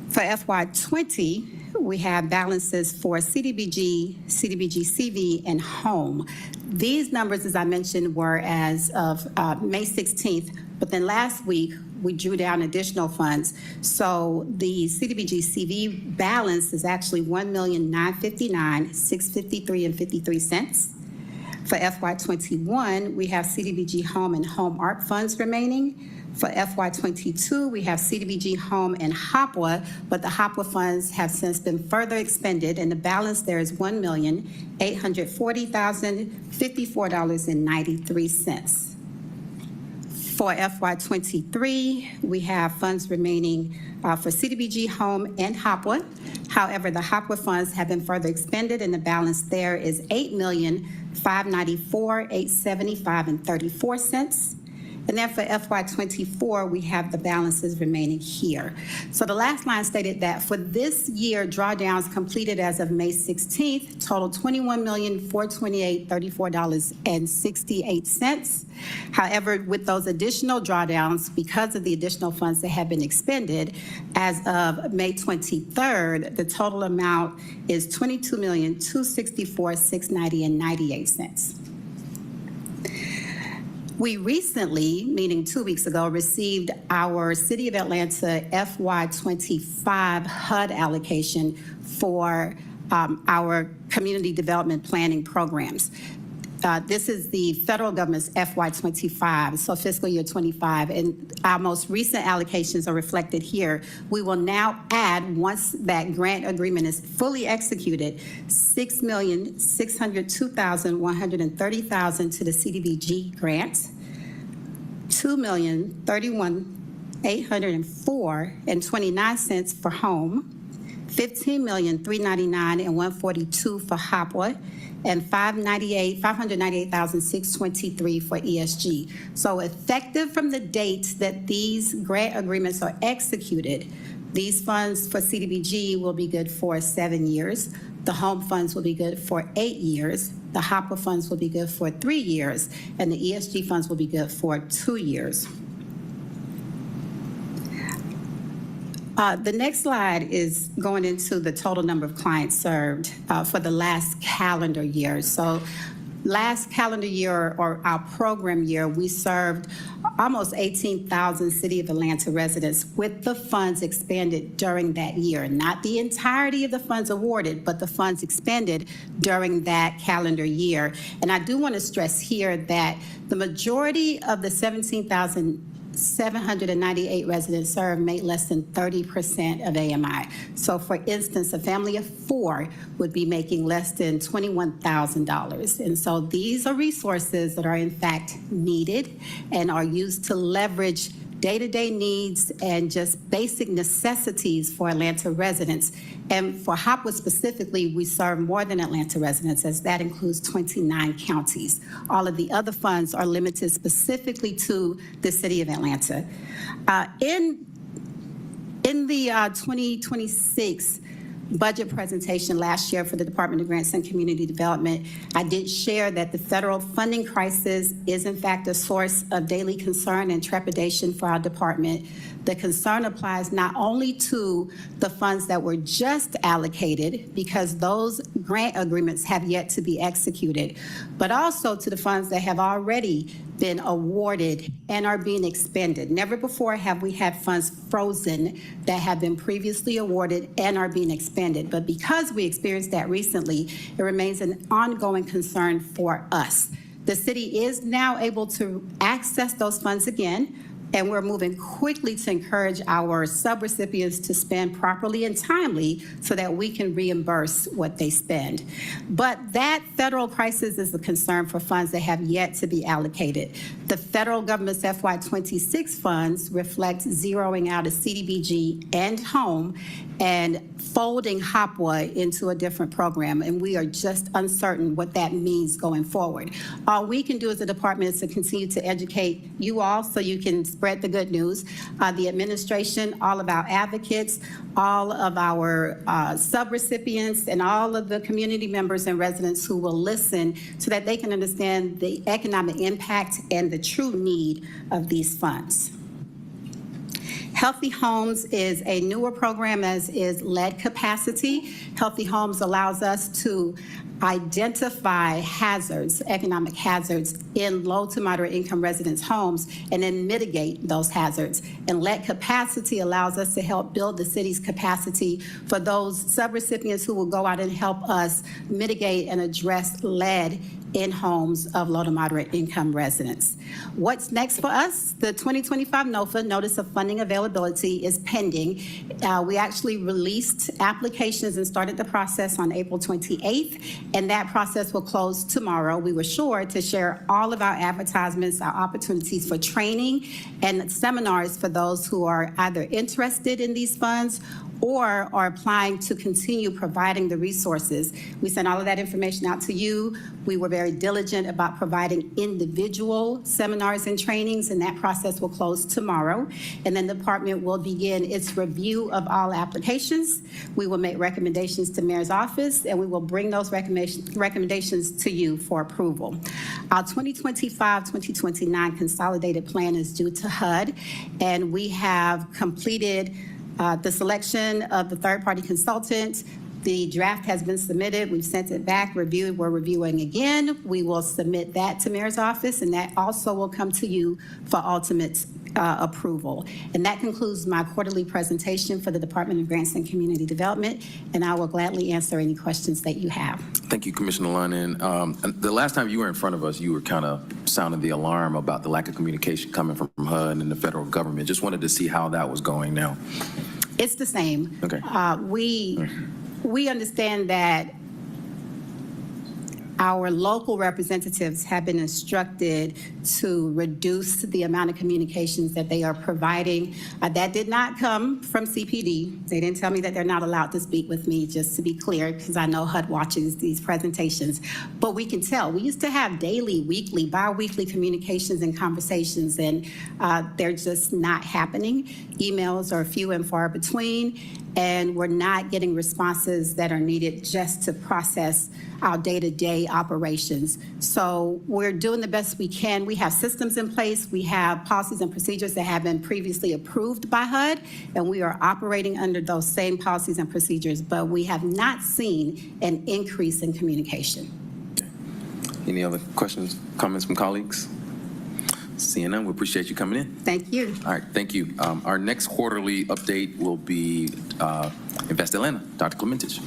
For FY20, we have balances for CDBG, CDBG CV, and home. These numbers, as I mentioned, were as of May 16th, but then last week, we drew down additional funds. So the CDBG CV balance is actually $1,959,653.53. For FY21, we have CDBG home and home ARP funds remaining. For FY22, we have CDBG home and HOPWA, but the HOPWA funds have since been further expended, and the balance there is $1,840,054.93. For FY23, we have funds remaining for CDBG home and HOPWA. However, the HOPWA funds have been further expended, and the balance there is $8,594,875.34. And then for FY24, we have the balances remaining here. So the last line stated that for this year, drawdowns completed as of May 16th totaled $21,428,34.68. However, with those additional drawdowns, because of the additional funds that have been expended, as of May 23rd, the total amount is $22,264,690.98. We recently, meaning 2 weeks ago, received our City of Atlanta FY25 HUD allocation for our community development planning programs. This is the federal government's FY25, so fiscal year 25, and our most recent allocations are reflected here. We will now add, once that grant agreement is fully executed, $6,602,130,000 to the CDBG grant, $2,031,804.29 for home, $15,399,142 for HOPWA, and $598,623 for ESG. So effective from the date that these grant agreements are executed, these funds for CDBG will be good for 7 years. The home funds will be good for 8 years. The HOPWA funds will be good for 3 years. And the ESG funds will be good for 2 years. The next slide is going into the total number of clients served for the last calendar year. So last calendar year, or our program year, we served almost 18,000 City of Atlanta residents with the funds expended during that year. Not the entirety of the funds awarded, but the funds expended during that calendar year. And I do want to stress here that the majority of the 17,798 residents served made less than 30% of AMI. So for instance, a family of 4 would be making less than $21,000. And so these are resources that are in fact needed and are used to leverage day-to-day needs and just basic necessities for Atlanta residents. And for Hopwood specifically, we serve more than Atlanta residents, as that includes 29 counties. All of the other funds are limited specifically to the city of Atlanta. In the 2026 budget presentation last year for the Department of Grants and Community Development, I did share that the federal funding crisis is in fact a source of daily concern and trepidation for our department. The concern applies not only to the funds that were just allocated, because those grant agreements have yet to be executed, but also to the funds that have already been awarded and are being expended. Never before have we had funds frozen that have been previously awarded and are being expended. But because we experienced that recently, it remains an ongoing concern for us. The city is now able to access those funds again, and we're moving quickly to encourage our subrecipients to spend properly and timely so that we can reimburse what they spend. But that federal crisis is a concern for funds that have yet to be allocated. The federal government's FY26 funds reflect zeroing out of CDBG and home and folding Hopwood into a different program, and we are just uncertain what that means going forward. All we can do as a department is to continue to educate you all so you can spread the good news. The administration, all of our advocates, all of our subrecipients, and all of the community members and residents who will listen so that they can understand the economic impact and the true need of these funds. Healthy Homes is a newer program, as is Lead Capacity. Healthy Homes allows us to identify hazards, economic hazards, in low to moderate income residents' homes and then mitigate those hazards. And Lead Capacity allows us to help build the city's capacity for those subrecipients who will go out and help us mitigate and address lead in homes of low to moderate income residents. What's next for us? The 2025 NOFA, Notice of Funding Availability, is pending. We actually released applications and started the process on April 28th, and that process will close tomorrow. We were sure to share all of our advertisements, our opportunities for training and seminars for those who are either interested in these funds or are applying to continue providing the resources. We sent all of that information out to you. We were very diligent about providing individual seminars and trainings, and that process will close tomorrow. And then the department will begin its review of all applications. We will make recommendations to Mayor's office, and we will bring those recommendations to you for approval. Our 2025-2029 consolidated plan is due to HUD, and we have completed the selection of the third-party consultant. The draft has been submitted. We've sent it back, reviewed. We're reviewing again. We will submit that to Mayor's office, and that also will come to you for ultimate approval. And that concludes my quarterly presentation for the Department of Grants and Community Development, and I will gladly answer any questions that you have. Thank you, Commissioner Lunnan. The last time you were in front of us, you were kind of sounding the alarm about the lack of communication coming from HUD and the federal government. Just wanted to see how that was going now. It's the same. Okay. We understand that our local representatives have been instructed to reduce the amount of communications that they are providing. That did not come from CPD. They didn't tell me that they're not allowed to speak with me, just to be clear, because I know HUD watches these presentations. But we can tell. We used to have daily, weekly, bi-weekly communications and conversations, and they're just not happening. Emails are few and far between, and we're not getting responses that are needed just to process our day-to-day operations. So we're doing the best we can. We have systems in place. We have policies and procedures that have been previously approved by HUD, and we are operating under those same policies and procedures, but we have not seen an increase in communication. Any other questions, comments from colleagues? Seeing none, we appreciate you coming in. Thank you. All right, thank you. Our next quarterly update will be Invest Atlanta. Dr. Clementich.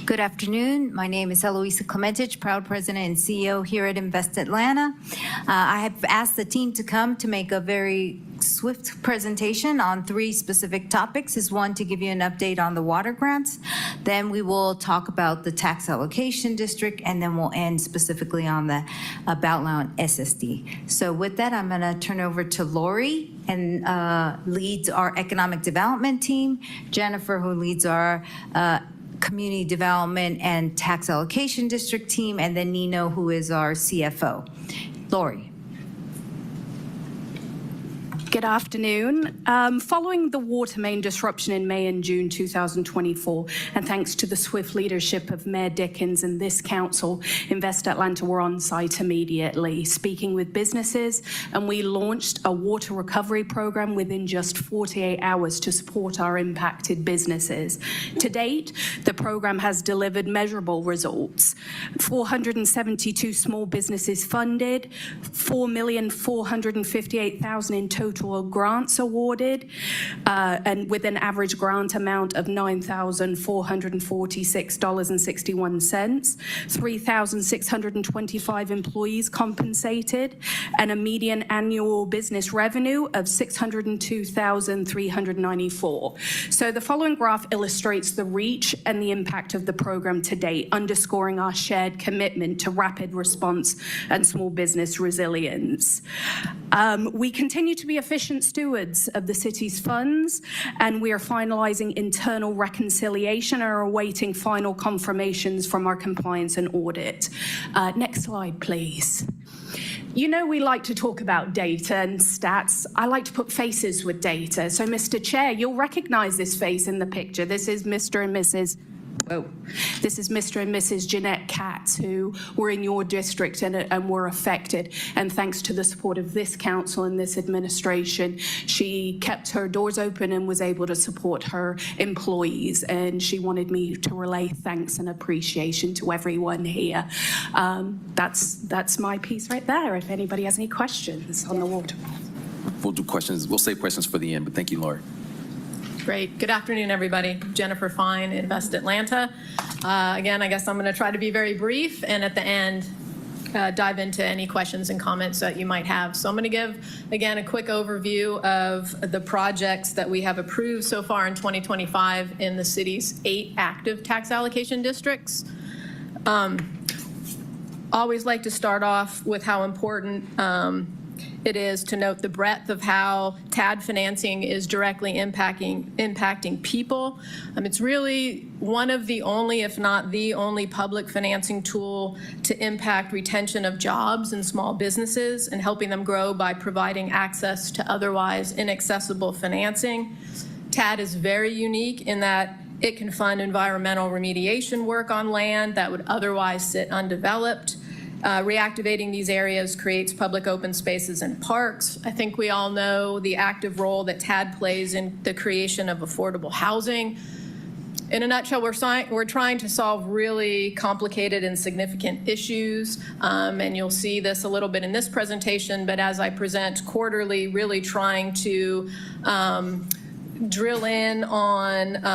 Good afternoon. My name is Eloisa Clementich, proud president and CEO here at Invest Atlanta. I have asked the team to come to make a very swift presentation on 3 specific topics. Is one, to give you an update on the water grants. Then we will talk about the tax allocation district, and then we'll end specifically on the Beltline SSD. So with that, I'm going to turn over to Lori, and leads our economic development team, Jennifer, who leads our community development and tax allocation district team, and then Nino, who is our CFO. Lori. Good afternoon. Following the water main disruption in May and June 2024, and thanks to the swift leadership of Mayor Dickens and this council, Invest Atlanta were on site immediately, speaking with businesses, and we launched a water recovery program within just 48 hours to support our impacted businesses. To date, the program has delivered measurable results. 472 small businesses funded, $4,458,000 in total grants awarded, and with an average grant amount of $9,446.61, 3,625 employees compensated, and a median annual business revenue of $602,394. So the following graph illustrates the reach and the impact of the program to date, underscoring our shared commitment to rapid response and small business resilience. We continue to be efficient stewards of the city's funds, and we are finalizing internal reconciliation and are awaiting final confirmations from our compliance and audit. Next slide, please. You know, we like to talk about data and stats. I like to put faces with data. So, Mr. Chair, you'll recognize this face in the picture. This is Mr. and Mrs. This is Mr. and Mrs. Jeanette Katz, who were in your district and were affected. And thanks to the support of this council and this administration, she kept her doors open and was able to support her employees. And she wanted me to relay thanks and appreciation to everyone here. That's my piece right there. If anybody has any questions on the water. We'll do questions. We'll save questions for the end, but thank you, Lori. Great. Good afternoon, everybody. Jennifer Fine, Invest Atlanta. Again, I guess I'm going to try to be very brief, and at the end, dive into any questions and comments that you might have. So I'm going to give, again, a quick overview of the projects that we have approved so far in 2025 in the city's 8 active tax allocation districts. Always like to start off with how important it is to note the breadth of how TAD financing is directly impacting people. It's really one of the only, if not the only, public financing tool to impact retention of jobs in small businesses and helping them grow by providing access to otherwise inaccessible financing. TAD is very unique in that it can fund environmental remediation work on land that would otherwise sit undeveloped. Reactivating these areas creates public open spaces and parks. I think we all know the active role that TAD plays in the creation of affordable housing. In a nutshell, we're trying to solve really complicated and significant issues, and you'll see this a little bit in this presentation, but as I present quarterly, really trying to drill in on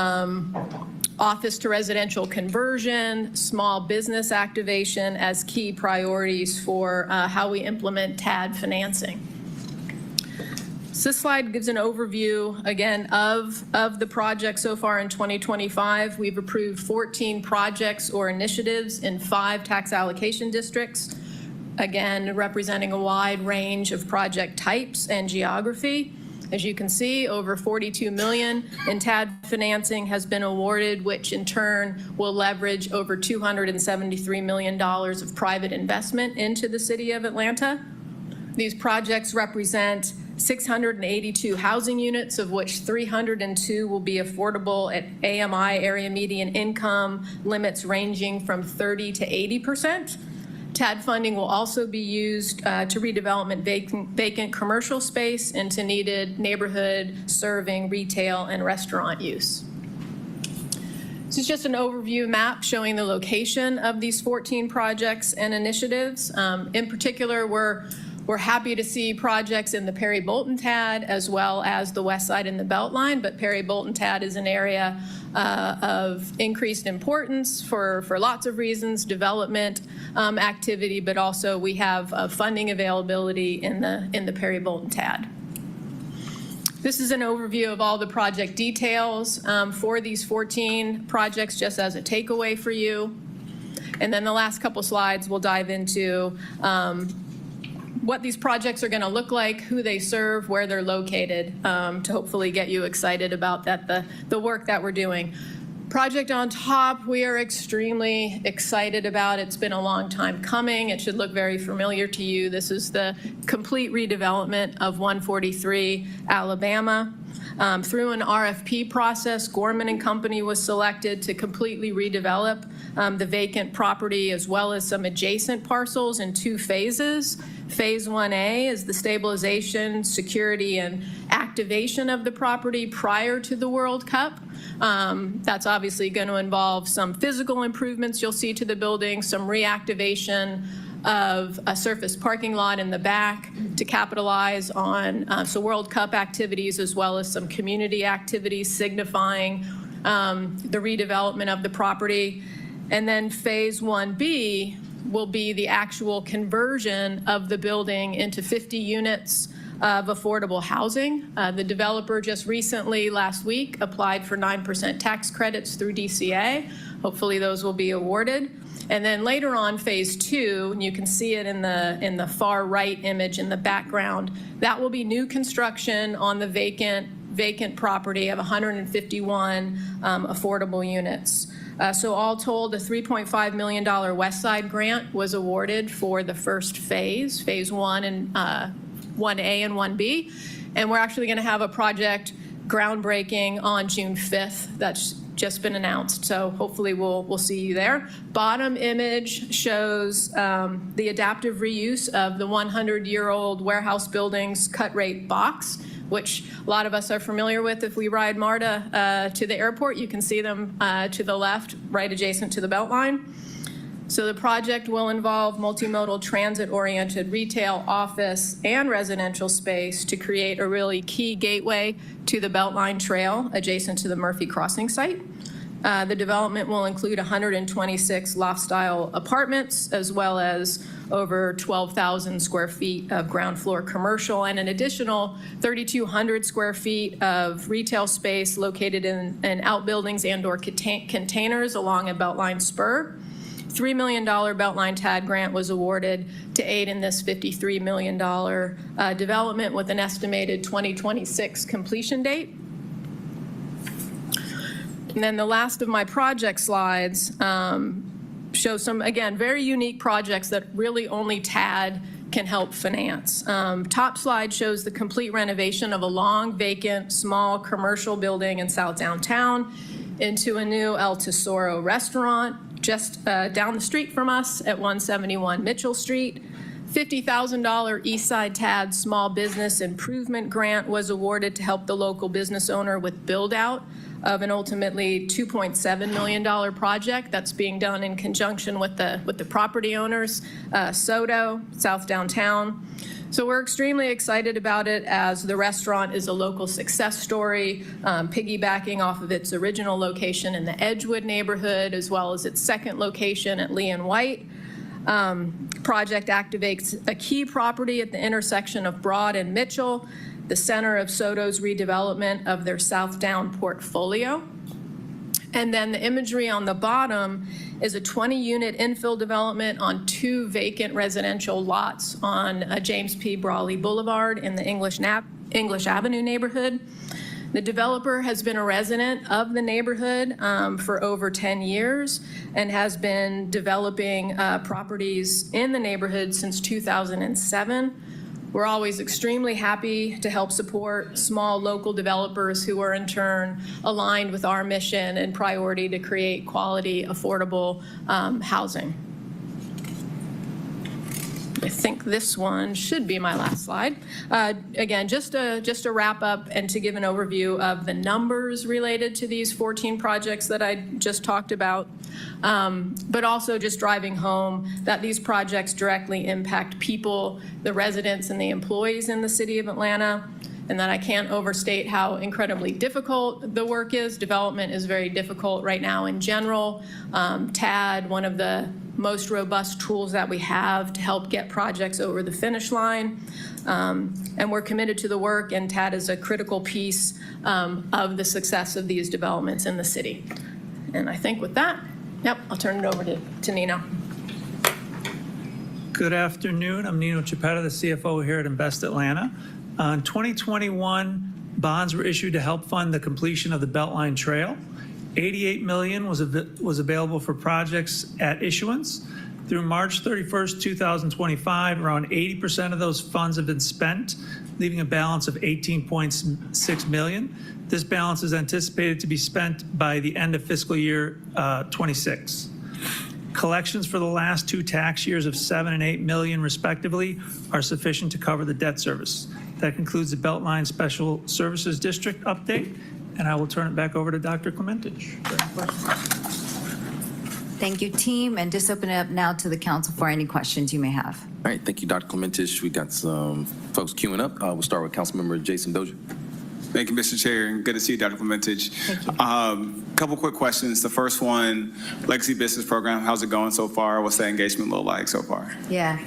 office to residential conversion, small business activation as key priorities for how we implement TAD financing. So this slide gives an overview, again, of the project so far in 2025. We've approved 14 projects or initiatives in 5 tax allocation districts, again, representing a wide range of project types and geography. As you can see, over $42 million in TAD financing has been awarded, which in turn will leverage over $273 million of private investment into the city of Atlanta. These projects represent 682 housing units, of which 302 will be affordable at AMI, area median income, limits ranging from 30% to 80%. TAD funding will also be used to redevelopment vacant commercial space into needed neighborhood serving, retail, and restaurant use. This is just an overview map showing the location of these 14 projects and initiatives. In particular, we're happy to see projects in the Perry Bolton TAD as well as the West Side and the Beltline, but Perry Bolton TAD is an area of increased importance for lots of reasons, development activity, but also we have funding availability in the Perry Bolton TAD. This is an overview of all the project details for these 14 projects, just as a takeaway for you. And then the last couple slides will dive into what these projects are going to look like, who they serve, where they're located, to hopefully get you excited about the work that we're doing. Project on top, we are extremely excited about. It's been a long time coming. It should look very familiar to you. This is the complete redevelopment of 143 Alabama. Through an RFP process, Gorman and Company was selected to completely redevelop the vacant property as well as some adjacent parcels in 2 phases. Phase 1A is the stabilization, security, and activation of the property prior to the World Cup. That's obviously going to involve some physical improvements you'll see to the building, some reactivation of a surface parking lot in the back to capitalize on World Cup activities as well as some community activities signifying the redevelopment of the property. And then Phase 1B will be the actual conversion of the building into 50 units of affordable housing. The developer just recently, last week, applied for 9% tax credits through DCA. Hopefully those will be awarded. And then later on, Phase 2, and you can see it in the far right image in the background, that will be new construction on the vacant property of 151 affordable units. So all told, a $3.5 million West Side grant was awarded for the first phase, Phase 1 and 1A and 1B. And we're actually going to have a project groundbreaking on June 5th. That's just been announced. So hopefully we'll see you there. Bottom image shows the adaptive reuse of the 100-year-old warehouse building's cut rate box, which a lot of us are familiar with. If we ride MARTA to the airport, you can see them to the left, right adjacent to the Beltline. So the project will involve multimodal transit-oriented retail, office, and residential space to create a really key gateway to the Beltline Trail adjacent to the Murphy Crossing site. The development will include 126 loft-style apartments, as well as over 12,000 square feet of ground floor commercial and an additional 3,200 square feet of retail space located in outbuildings and/or containers along a Beltline spur. $3 million Beltline TAD grant was awarded to aid in this $53 million development with an estimated 2026 completion date. And then the last of my project slides show some, again, very unique projects that really only TAD can help finance. Top slide shows the complete renovation of a long vacant small commercial building in South Downtown into a new El Tesoro restaurant just down the street from us at 171 Mitchell Street. $50,000 Eastside TAD Small Business Improvement Grant was awarded to help the local business owner with build-out of an ultimately $2.7 million project that's being done in conjunction with the property owners, Soto, South Downtown. So we're extremely excited about it as the restaurant is a local success story, piggybacking off of its original location in the Edgewood neighborhood, as well as its second location at Lee and White. Project activates a key property at the intersection of Broad and Mitchell, the center of Soto's redevelopment of their South Down portfolio. And then the imagery on the bottom is a 20-unit infill development on 2 vacant residential lots on James P. Brawley Boulevard in the English Avenue neighborhood. The developer has been a resident of the neighborhood for over 10 years and has been developing properties in the neighborhood since 2007. We're always extremely happy to help support small local developers who are in turn aligned with our mission and priority to create quality, affordable housing. I think this one should be my last slide. Again, just to wrap up and to give an overview of the numbers related to these 14 projects that I just talked about, but also just driving home that these projects directly impact people, the residents and the employees in the city of Atlanta, and that I can't overstate how incredibly difficult the work is. Development is very difficult right now in general. TAD, one of the most robust tools that we have to help get projects over the finish line. And we're committed to the work, and TAD is a critical piece of the success of these developments in the city. And I think with that, I'll turn it over to Nino. Good afternoon. I'm Nino Chiappetta, the CFO here at Invest Atlanta. In 2021, bonds were issued to help fund the completion of the Beltline Trail. $88 million was available for projects at issuance. Through March 31st, 2025, around 80% of those funds have been spent, leaving a balance of $18.6 million. This balance is anticipated to be spent by the end of fiscal year 26. Collections for the last 2 tax years of $7 and $8 million respectively are sufficient to cover the debt service. That concludes the Beltline Special Services District update, and I will turn it back over to Dr. Klementich. Thank you, team, and just open it up now to the council for any questions you may have. All right, thank you, Dr. Klementich. We got some folks queuing up. We'll start with Councilmember Jason Dozier. Thank you, Mr. Chair, and good to see you, Dr. Klementich. Thank you. Couple quick questions. The first one, Legacy Business Program, how's it going so far? What's that engagement look like so far? Yeah,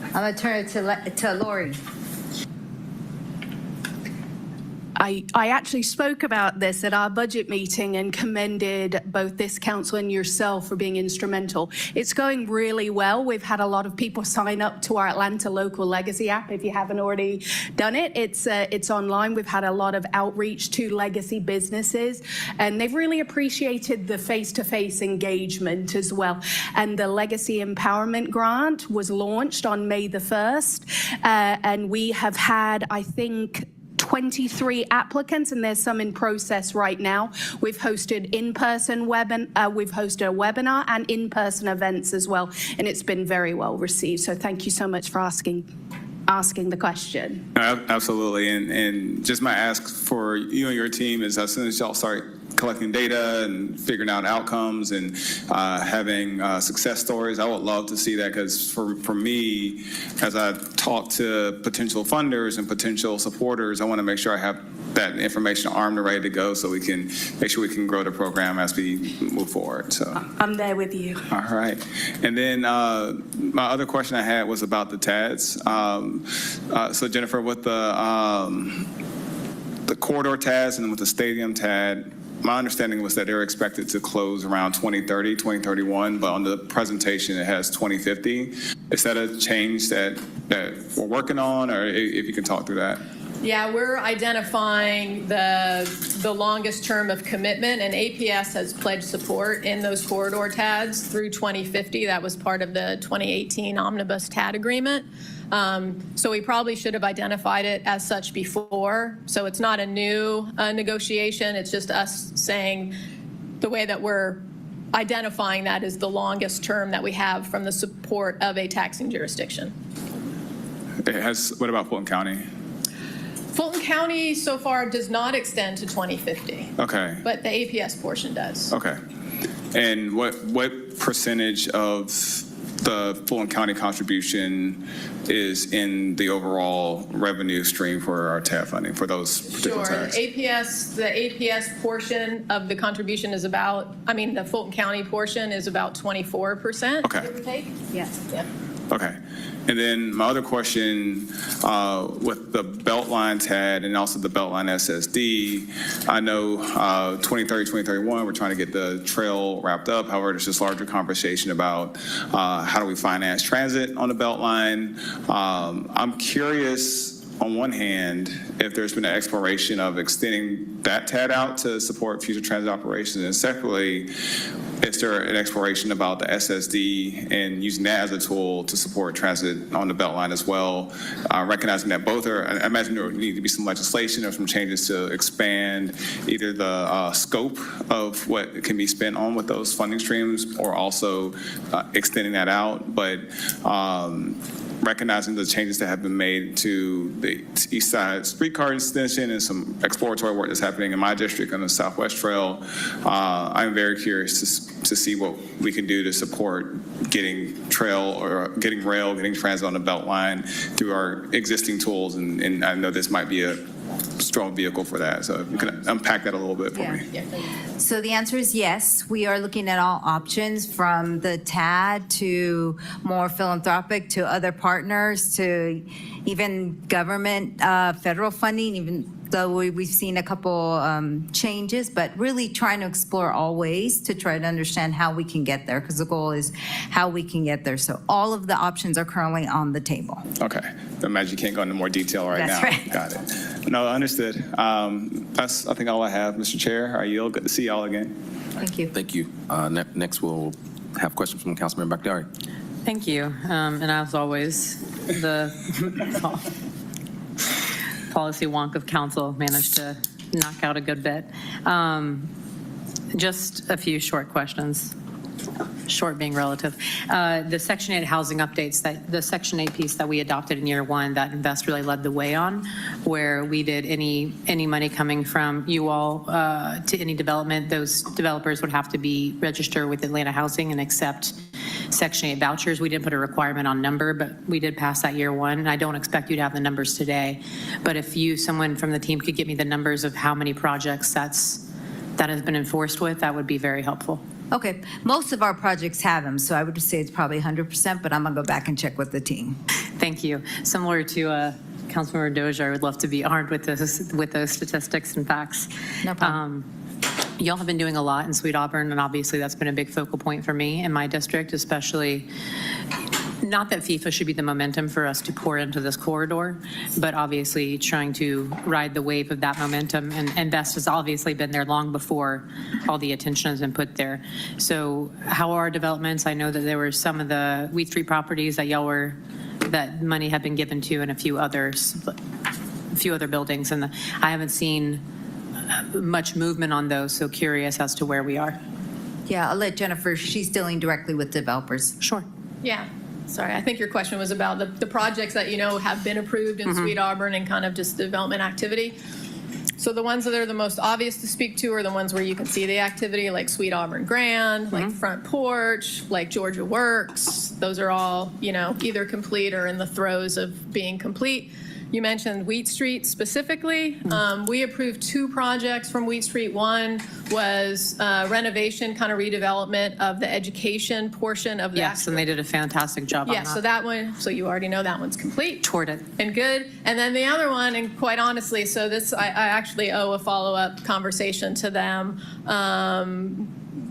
I'm going to turn it to Lori. I actually spoke about this at our budget meeting and commended both this council and yourself for being instrumental. It's going really well. We've had a lot of people sign up to our Atlanta Local Legacy app. If you haven't already done it, it's online. We've had a lot of outreach to legacy businesses, and they've really appreciated the face-to-face engagement as well. And the Legacy Empowerment Grant was launched on May the 1st, and we have had, I think, 23 applicants, and there's some in process right now. We've hosted we've hosted a webinar and in-person events as well, and it's been very well received. So thank you so much for asking the question. Absolutely, and just my ask for you and your team is as soon as y'all start collecting data and figuring out outcomes and having success stories, I would love to see that, because for me, as I talk to potential funders and potential supporters, I want to make sure I have that information armed and ready to go so we can make sure we can grow the program as we move forward. So I'm there with you. All right. And then my other question I had was about the TADs. So Jennifer, with the corridor TADs and with the stadium TAD, my understanding was that they're expected to close around 2030, 2031, but on the presentation it has 2050. Is that a change that we're working on, or if you can talk through that? Yeah, we're identifying the longest term of commitment, and APS has pledged support in those corridor TADs through 2050. That was part of the 2018 Omnibus TAD agreement. So we probably should have identified it as such before. So it's not a new negotiation. It's just us saying the way that we're identifying that is the longest term that we have from the support of a taxing jurisdiction. What about Fulton County? Fulton County so far does not extend to 2050. Okay. But the APS portion does. Okay. And what percentage of the Fulton County contribution is in the overall revenue stream for our TAD funding for those particular tags? The APS portion of the contribution is the Fulton County portion is about 24%. Okay. Give or take? Yes. Yeah. Okay. And then my other question, with the Beltline TAD and also the Beltline SSD, I know 2030, 2031, we're trying to get the trail wrapped up. However, there's this larger conversation about how do we finance transit on the Beltline. I'm curious, on one hand, if there's been an exploration of extending that TAD out to support future transit operations, and secondly, is there an exploration about the SSD and using that as a tool to support transit on the Beltline as well, recognizing that both are, I imagine there would need to be some legislation or some changes to expand either the scope of what can be spent on with those funding streams or also extending that out, but recognizing the changes that have been made to the East Side streetcar extension and some exploratory work that's happening in my district on the Southwest Trail, I'm very curious to see what we can do to support getting rail, getting transit on the Beltline through our existing tools. And I know this might be a strong vehicle for that. So if you can unpack that a little bit for me. So the answer is yes. We are looking at all options, from the TAD to more philanthropic to other partners to even government, federal funding, even though we've seen a couple changes, but really trying to explore all ways to try to understand how we can get there, because the goal is how we can get there. So all of the options are currently on the table. Okay. I imagine you can't go into more detail right That's now. right. Got it. No, understood. That's, I think, all I have. Mr. Chair, are you all good to see y'all again? Thank you. Thank you. Next, we'll have questions from Councilmember Bakhtiari. Thank you. And as always, the policy wonk of council managed to knock out a good bit. Just a few short questions. Short being relative. The Section 8 housing updates, the Section 8 piece that we adopted in year one, that Invest really led the way on, where we did any money coming from you all to any development, those developers would have to be registered with Atlanta Housing and accept Section 8 vouchers. We didn't put a requirement on number, but we did pass that year one. I don't expect you to have the numbers today, but if someone from the team could get me the numbers of how many projects that has been enforced with, that would be very helpful. Okay, most of our projects have them, so I would just say it's probably 100%, but I'm gonna go back and check with the team. Thank you. Similar to Councilmember Dozier, I would love to be armed with those statistics and facts. No problem. Y'all have been doing a lot in Sweet Auburn, and obviously that's been a big focal point for me in my district, especially. Not that FIFA should be the momentum for us to pour into this corridor, but obviously trying to ride the wave of that momentum. And Invest has obviously been there long before all the attention has been put there. So how are our developments? I know that there were some of the Wheat Street properties that money had been given to, and a few other buildings. And I haven't seen much movement on those, so curious as to where we are. Yeah, I'll let Jennifer, she's dealing directly with developers. Sure. Yeah. Sorry, I think your question was about the projects that, have been approved in Sweet Auburn and kind of just development activity. So the ones that are the most obvious to speak to are the ones where you can see the activity, like Sweet Auburn Grand, like Front Porch, like Georgia Works. Those are all, either complete or in the throes of being complete. You mentioned Wheat Street specifically. We approved 2 projects from Wheat Street. One was renovation, kind of redevelopment of the education portion of the Yes, and they did a fantastic job on that. Yeah, so that one, so you already know that one's complete. Toured it. And good. And then the other one, and quite honestly, so this, I actually owe a follow-up conversation to them.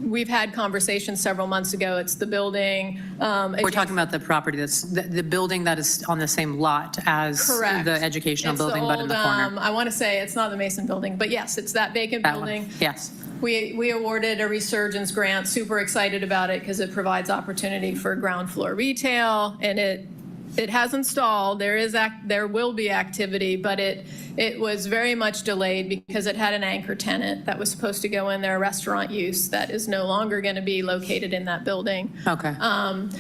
We've had conversations several months ago. It's the building. We're talking about the property that's, the building that is on the same lot as Correct. the educational It's the building, but in the old, corner. I want to say it's not the Mason building, but yes, it's that vacant That one. building. Yes. We awarded a resurgence grant, super excited about it because it provides opportunity for ground floor retail, and it has installed. There will be activity, but it was very much delayed because it had an anchor tenant that was supposed to go in there, restaurant use, that is no longer going to be located in that building. Okay.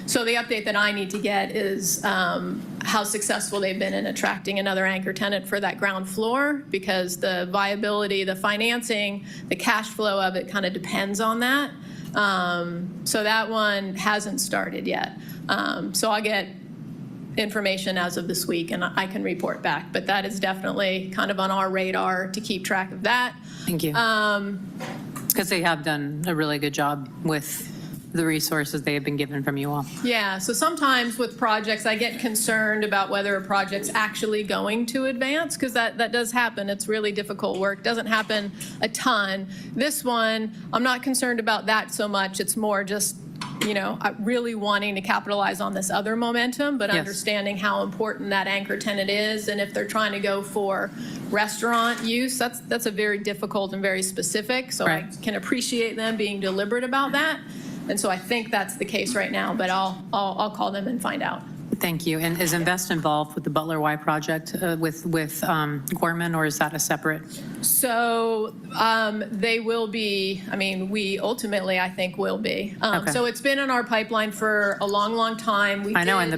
So the update that I need to get is how successful they've been in attracting another anchor tenant for that ground floor, because the viability, the financing, the cash flow of it kind of depends on that. So that one hasn't started yet. So I'll get information as of this week and I can report back, but that is definitely kind of on our radar to keep track of that. Thank you. Because they have done a really good job with the resources they have been given from you all. Yeah, so sometimes with projects, I get concerned about whether a project's actually going to advance, because that does happen. It's really difficult work. Doesn't happen a ton. This one, I'm not concerned about that so much. It's more just, really wanting to capitalize on this other momentum, but Yes. understanding how important that anchor tenant is. And if they're trying to go for restaurant use, that's a very difficult and very specific. So Right. I can appreciate them being deliberate about that. And so I think that's the case right now, but I'll call them and find out. Thank you. And is Invest involved with the Butler Y project with Gorman, or is that a separate? So they will be, we ultimately, I think, will be. Okay. So it's been in our pipeline for a long, long time. I know, and the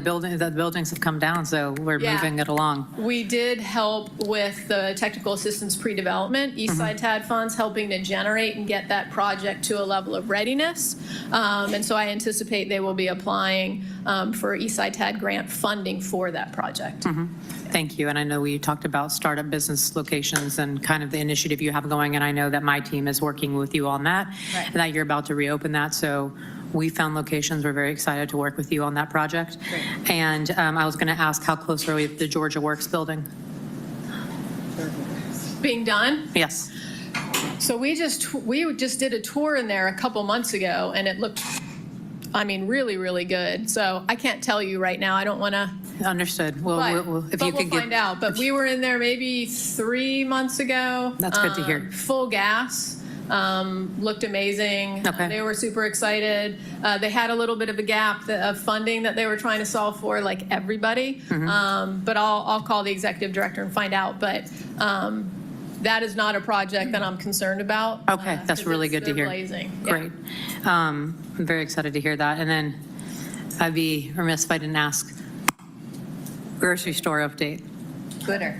buildings have come down, so we're Yeah. moving it along. We did help with the technical assistance pre-development, Eastside TAD funds, helping to generate and get that project to a level of readiness. And so I anticipate they will be applying for Eastside TAD grant grant funding for that project. Thank you. And I know we talked about startup business locations and kind of the initiative you have going, and I know that my team is working with you on that, and that you're about to reopen that. So we found locations. We're very excited to work with you on that project. And I was going to ask, how close are we to the Georgia Works building? Being done? Yes. So we just did a tour in there a couple months ago, and it looked, I mean, really, really good. So I can't tell you right now. I don't want to. Understood. Well, if you We'll could find out. But we were in there maybe 3 months ago. That's good to hear. Full gas. Looked amazing. Okay. They were super excited. They had a little bit of a gap of funding that they were trying to solve for, like everybody. But I'll call the executive director and find out. But that is not a project that I'm concerned about. Okay, that's really good to hear. They're blazing. Yeah. Great. I'm very excited to hear that. And then I'd be remiss if I didn't ask, grocery store update. Gooder.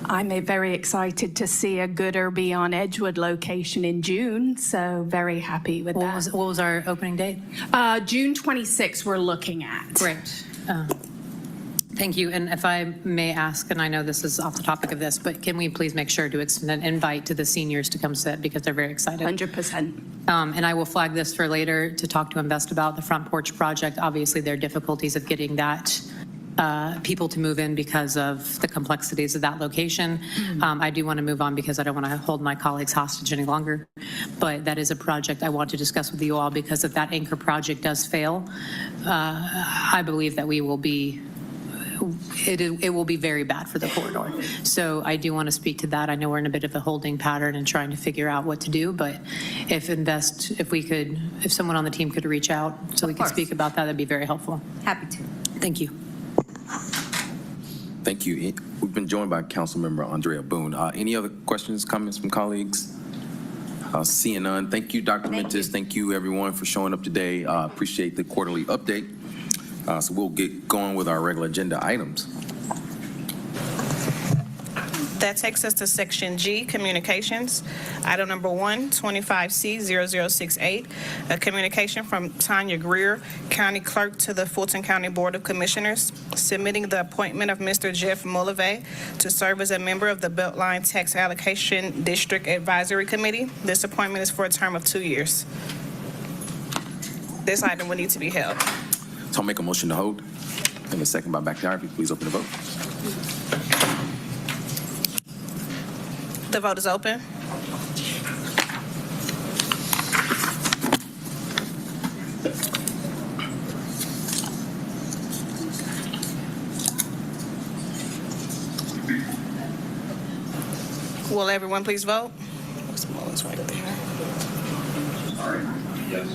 I'm very excited to see a Gooder be on Edgewood location in June, so very happy with that. What was our opening date? June 26th we're looking at. Great. Thank you. And if I may ask, and I know this is off the topic of this, but can we please make sure to extend an invite to the seniors to come sit because they're very excited? 100%. And I will flag this for later to talk to Invest about the Front Porch Project. Obviously, there are difficulties of getting that people to move in because of the complexities of that location. I do want to move on because I don't want to hold my colleagues hostage any longer. But that is a project I want to discuss with you all because if that anchor project does fail, I believe that we will be it will be very bad for the corridor. So I do want to speak to that. I know we're in a bit of a holding pattern and trying to figure out what to do, but if someone on the team could reach out so we could speak about that, that'd be very helpful. Happy to. Thank you. Thank you. We've been joined by Councilmember Andrea Boone. Any other questions, comments from colleagues? Seeing none. Thank you, Dr. Mentis. Thank you, everyone, for showing up today. Appreciate the quarterly update. So we'll get going with our regular agenda items. That takes us to Section G, Communications. Item number 1, 25C0068, a communication from Tanya Greer, County Clerk, to the Fulton County Board of Commissioners, submitting the appointment of Mr. Jeff Mullave to serve as a member of the Beltline Tax Allocation District Advisory Committee. This appointment is for a term of 2 years. This item will need to be held. So I'll make a motion to hold. And a second by Bakhtiari. If you please open the vote. The vote is open. Will everyone please vote? Smallest right there. Sorry. Yes.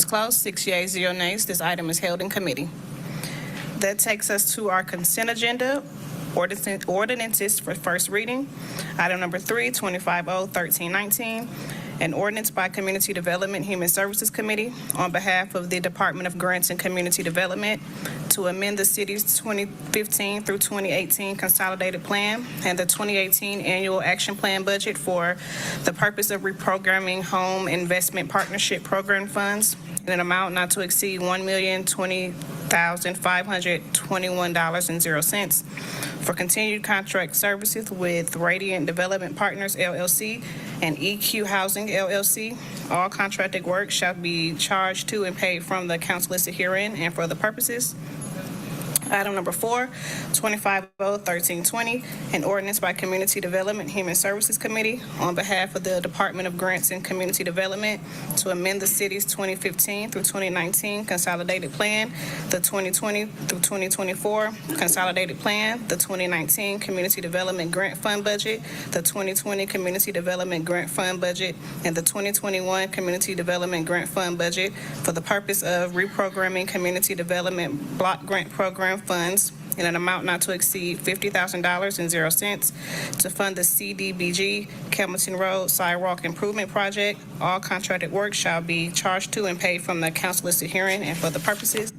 Closed, 6 yeas, 0 nays. This item is held in committee. That takes us to our consent agenda, ordinances for first reading. Item number 3, 25O1319, an ordinance by Community Development Human Services Committee on behalf of the Department of Grants and Community Development to amend the city's 2015 through 2018 consolidated plan and the 2018 annual action plan budget for the purpose of reprogramming home investment partnership program funds in an amount not to exceed $1,020,521.00 for continued contract services with Radiant Development Partners, LLC, and EQ Housing, LLC. All contracted work shall be charged to and paid from the accounts listed herein and for the purposes. Item number 4, 25O1320, an ordinance by Community Development Human Services Committee on behalf of the Department of Grants and Community Development to amend the city's 2015 through 2019 consolidated plan, the 2020 through 2024 consolidated plan, the 2019 Community Development Grant Fund budget, the 2020 Community Development Grant Fund budget, and the 2021 Community Development Grant Fund budget for the purpose of reprogramming community development block grant program funds in an amount not to exceed $50,000.00 to fund the CDBG Campbellton Road Sidewalk Improvement Project. All contracted work shall be charged to and paid from the accounts listed herein and for the purposes.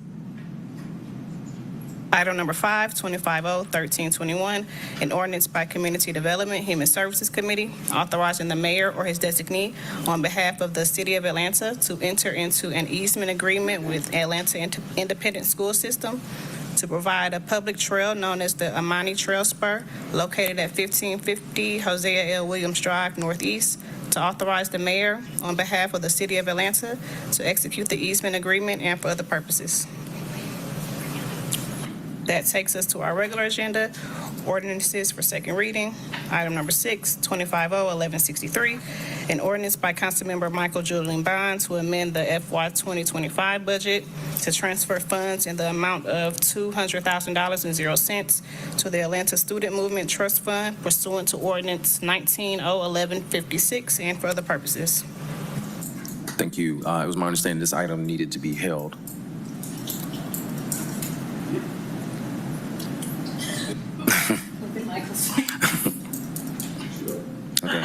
Item number 5, 250-1321, an ordinance by Community Development, Human Services Committee authorizing the mayor or his designee on behalf of the City of Atlanta to enter into an easement agreement with Atlanta Independent School System to provide a public trail known as the Amani Trail Spur located at 1550 Hosea L. Williams Drive Northeast, to authorize the mayor on behalf of the City of Atlanta to execute the easement agreement and for other purposes. That takes us to our regular agenda, ordinances for second reading. Item number 6, 250-1163, an ordinance by Councilmember Michael Julian Bond to amend the FY 2025 budget to transfer funds in the amount of $200,000.00 to the Atlanta Student Movement Trust Fund pursuant to ordinance 19-01156 and for other purposes. Thank you. It was my understanding this item needed to be held. Okay.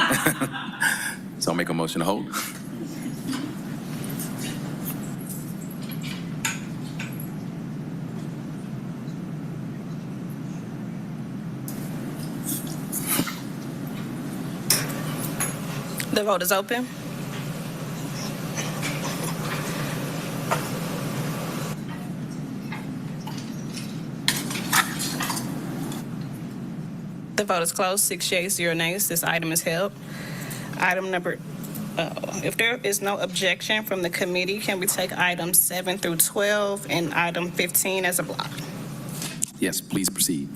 So I'll make a motion to hold. The vote is open. The vote is closed. 6 yeas, 0 nays. This item is held. Item number, if there is no objection from the committee, can we take items 7 through 12 and item 15 as a block? Yes, please proceed.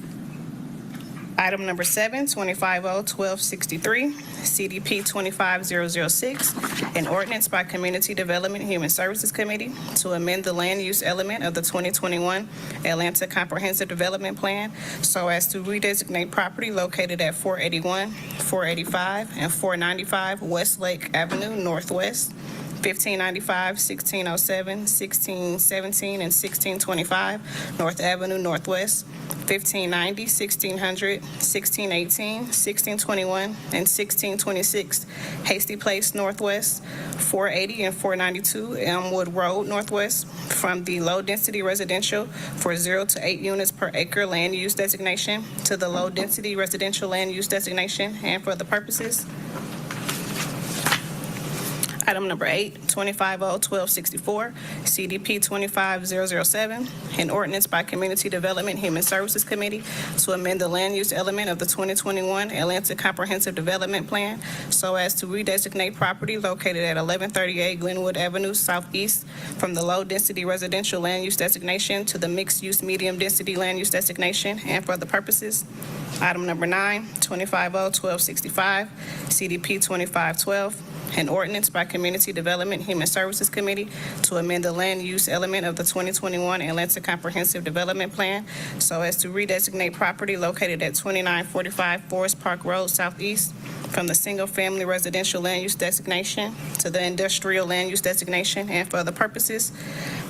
Item number 7, 250-1263, CDP 25006, an ordinance by Community Development Human Services Committee to amend the land use element of the 2021 Atlanta Comprehensive Development Plan so as to redesignate property located at 481, 485, and 495 Westlake Avenue Northwest, 1595, 1607, 1617, and 1625 North Avenue Northwest, 1590, 1600, 1618, 1621, and 1626 Hasty Place Northwest, 480 and 492 Elmwood Road Northwest, from the low-density residential for 0 to 8 units per acre land use designation to the low-density residential land use designation and for other purposes. Item number 8, 250-1264, CDP 25007, an ordinance by Community Development Human Services Committee to amend the land use element of the 2021 Atlanta Comprehensive Development Plan so as to redesignate property located at 1138 Glenwood Avenue Southeast from the low-density residential land use designation to the mixed-use medium-density land use designation and for other purposes. Item number 9, 250-1265, CDP 2512, an ordinance by Community Development Human Services Committee to amend the land use element of the 2021 Atlanta Comprehensive Development Plan so as to redesignate property located at 2945 Forest Park Road Southeast from the single-family residential land use designation to the industrial land use designation and for other purposes.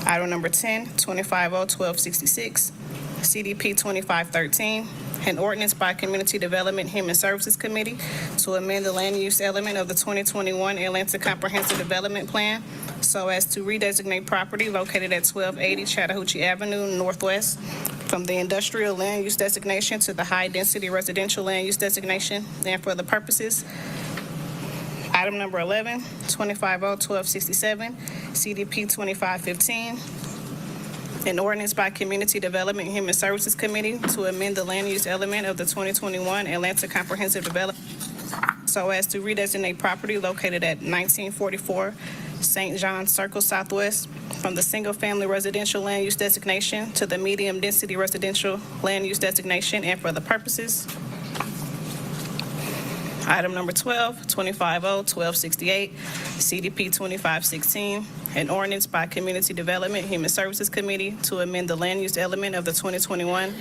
Item number 10, 250-1266, CDP 2513, an ordinance by Community Development Human Services Committee to amend the land use element of the 2021 Atlanta Comprehensive Development Plan so as to redesignate property located at 1280 Chattahoochee Avenue Northwest from the industrial land use designation to the high-density residential land use designation and for other purposes. Item number 11, 250-1267, CDP 2515, an ordinance by Community Development Human Services Committee to amend the land use element of the 2021 Atlanta Comprehensive Development so as to redesignate property located at 1944 St. John's Circle Southwest from the single-family residential land use designation to the medium-density residential land use designation and for other purposes. Item number 12, 250-1268, CDP 2516, an ordinance by Community Development Human Services Committee to amend the land use element of the 2021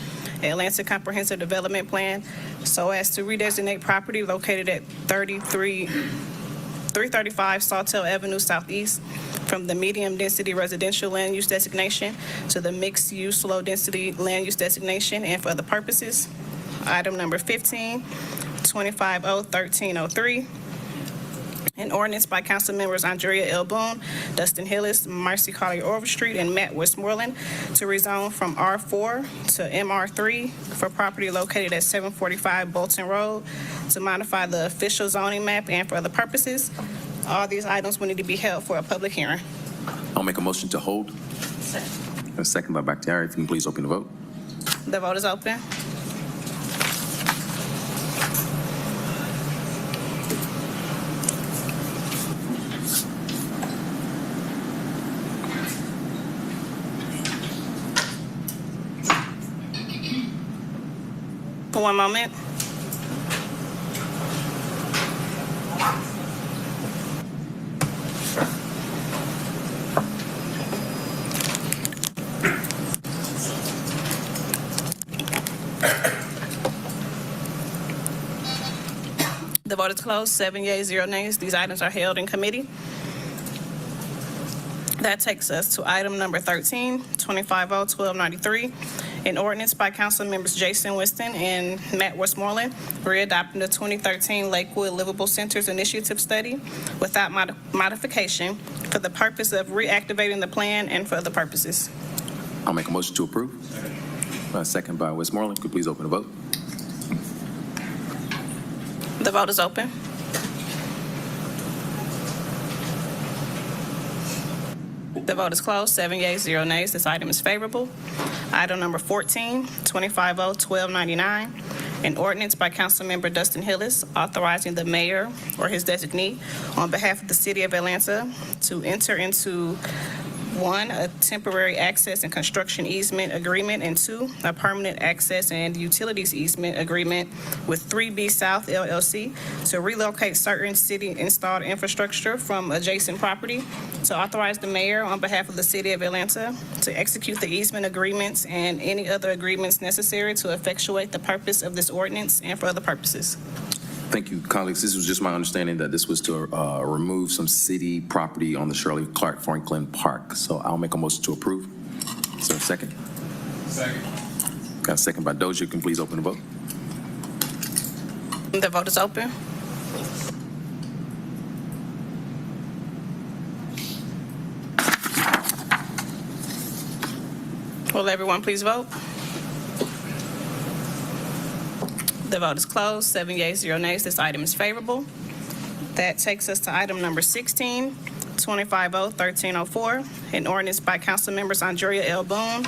Atlanta Comprehensive Development Plan so as to redesignate property located at 335 Sawtell Avenue Southeast from the medium-density residential land use designation to the mixed-use low-density land use designation and for other purposes. Item number 15, 250-1303, An ordinance by council members Andrea L. Boone, Dustin Hillis, Marcy Collier Overstreet, and Matt Westmoreland to rezone from R4 to MR3 for property located at 745 Bolton Road to modify the official zoning map and for other purposes. All these items will need to be held for a public hearing. I'll make a motion to hold. A second by Bakhtiari. If you can please open the vote. The vote is open. For one moment. The vote is closed. 7 yeas, 0 nays. These items are held in committee. That takes us to item number 13, 25-0-1293, an ordinance by council members Jason Winston and Matt Westmoreland readopting the 2013 Lakewood Livable Centers Initiative Study without modification for the purpose of reactivating the plan and for other purposes. I'll make a motion to approve. Second by Westmoreland. Could you please open the vote? The vote is open. The vote is closed. 7 yeas, 0 nays. This item is favorable. Item number 14, 25-0-1299, an ordinance by Councilmember Dustin Hillis authorizing the mayor or his designee on behalf of the city of Atlanta to enter into 1, a temporary access and construction easement agreement, and 2, a permanent access and utilities easement agreement with 3B South LLC to relocate certain city-installed infrastructure from adjacent property, to authorize the mayor on behalf of the city of Atlanta to execute the easement agreements and any other agreements necessary to effectuate the purpose of this ordinance and for other purposes. Thank you, colleagues. This was just my understanding that this was to remove some city property on the Shirley Clark Franklin Park. So I'll make a motion to approve. Is there a second? Second. Got a second by Dozier. Can you please open the vote? The vote is open. Will everyone please vote? The vote is closed. 7 yeas, 0 nays. This item is favorable. That takes us to item number 16, 25-0-1304, an ordinance by council members Andrea L. Boone,